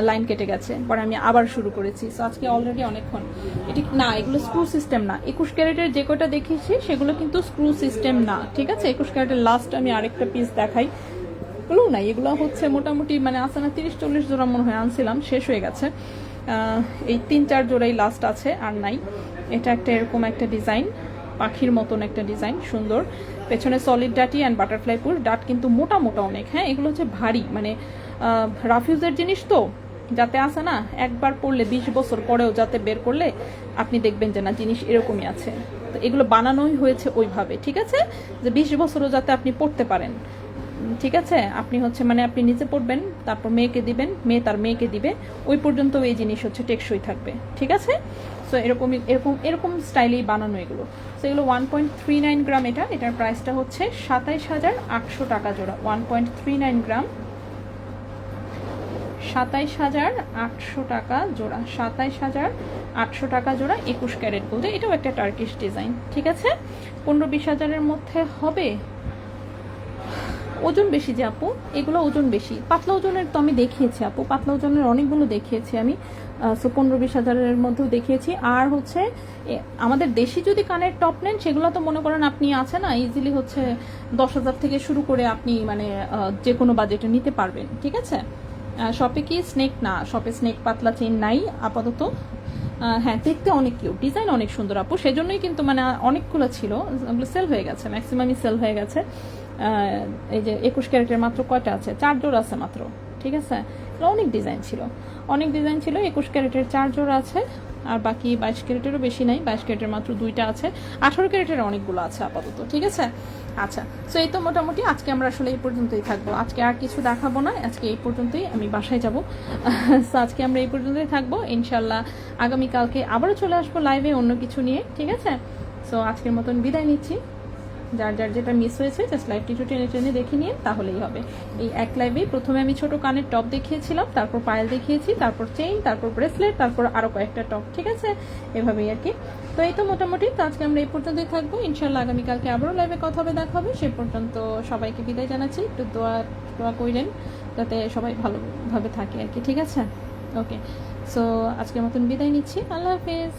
লাইন কেটে গেছে, পরে আমি আবার শুরু করেছি। সো আজকে অলরেডি অনেকক্ষণ। এটি না, এগুলো স্ক্রু সিস্টেম না। 21 ক্যারেটের যে কটা দেখিয়েছি সেগুলো কিন্তু স্ক্রু সিস্টেম না, ঠিক আছে? 21 ক্যারেটের লাস্ট আমি আরেকটা পিস দেখাই, এগুলো নাই, এগুলো হচ্ছে মোটামুটি মানে আছে না 30-40 জোড়া মনে হয় আনছিলাম, শেষ হয়ে গেছে। এই 3-4 জোড়াই লাস্ট আছে, আর নাই। এটা একটা এরকম একটা ডিজাইন, পাখির মতন একটা ডিজাইন, সুন্দর। পেছনে সলিড ডাটি অ্যান্ড বাটারফ্লাই পুর, ডাট কিন্তু মোটা মোটা অনেক। হ্যাঁ, এগুলো হচ্ছে ভারী, মানে রাফিউজের জিনিস তো, যাতে আসে না একবার পরলে 20 বছর পরেও যাতে বের করলে আপনি দেখবেন যে না জিনিস এরকমই আছে। তো এগুলো বানানোই হয়েছে ওইভাবে, ঠিক আছে, যে 20 বছরও যাতে আপনি পড়তে পারেন, ঠিক আছে? আপনি হচ্ছে মানে আপনি নিজে পড়বেন, তারপর মেয়েকে দিবেন, মেয়ে তার মেয়েকে দিবে, ওই পর্যন্ত এই জিনিস হচ্ছে টেকসই থাকবে, ঠিক আছে? সো এরকমই এরকম স্টাইলেই বানানো এগুলো। সো এগুলো 1.39 গ্রাম, এটার প্রাইসটা হচ্ছে 27,800 টাকা জোড়া। 1.39 গ্রাম, 27,800 টাকা জোড়া, 27,800 টাকা জোড়া। 21 ক্যারেট বলতে এটাও একটা টার্কিশ ডিজাইন, ঠিক আছে? 15-20 হাজারের মধ্যে হবে। ওজন বেশি যে আপু, এগুলো ওজন বেশি। পাতলা ওজনের তো আমি দেখিয়েছি আপু, পাতলা ওজনের অনেকগুলো দেখিয়েছি আমি। সো 15-20 হাজারের মধ্যেও দেখিয়েছি। আর হচ্ছে আমাদের দেশি যদি কানের টপ নেন, সেগুলো তো মনে করেন আপনি আছে না ইজিলি হচ্ছে 10,000 থেকে শুরু করে আপনি মানে যে কোনো বাজেটে নিতে পারবেন, ঠিক আছে? শপে কি স্নেক না, শপে স্নেক পাতলা চেইন নাই আপাতত। হ্যাঁ, দেখতে অনেক কিউট, ডিজাইন অনেক সুন্দর আপু, সেজন্যই কিন্তু মানে অনেকগুলো ছিল, ওগুলো সেল হয়ে গেছে, ম্যাক্সিমামই সেল হয়ে গেছে। এই যে 21 ক্যারেটের মাত্র কয়টা আছে, 4 জোড়া আছে মাত্র, ঠিক আছে? অনেক ডিজাইন ছিল, 21 ক্যারেটের 4 জোড়া আছে, আর বাকি 22 ক্যারেটেরও বেশি নাই, 22 ক্যারেটের মাত্র 2টা আছে, 18 ক্যারেটের অনেকগুলো আছে আপাতত, ঠিক আছে? আচ্ছা, সো এই তো মোটামুটি আজকে আমরা আসলে এই পর্যন্তই থাকবো, আজকে আর কিছু দেখাবো না, আজকে এই পর্যন্তই, আমি বাসায় যাব। সো আজকে আমরা এই পর্যন্তই থাকবো, ইনশাল্লাহ আগামীকালকে আবারও চলে আসবো লাইভে অন্য কিছু নিয়ে, ঠিক আছে? সো আজকের মতন বিদায় নিচ্ছি। যার যার যেটা মিস হয়েছে জাস্ট লাইভটি একটু টেনে টেনে দেখে নিয়ে তাহলেই হবে। এই এক লাইভেই প্রথমে আমি ছোট কানের টপ দেখিয়েছিলাম, তারপর পায়েল দেখিয়েছি, তারপর চেইন, তারপর ব্রেসলেট, তারপর আরও কয়েকটা টপ, ঠিক আছে? এভাবেই আর কি। তো এই তো মোটামুটি, তো আজকে আমরা এই পর্যন্তই থাকবো, ইনশাল্লাহ আগামীকালকে আবারও লাইভে কথা হবে, দেখা হবে। সে পর্যন্ত সবাইকে বিদায় জানাচ্ছি, একটু দোয়া কইলেন যাতে সবাই ভালোভাবে থাকে আর কি, ঠিক আছে? ওকে, সো আজকের মতন বিদায় নিচ্ছি, আল্লাহ হাফেজ।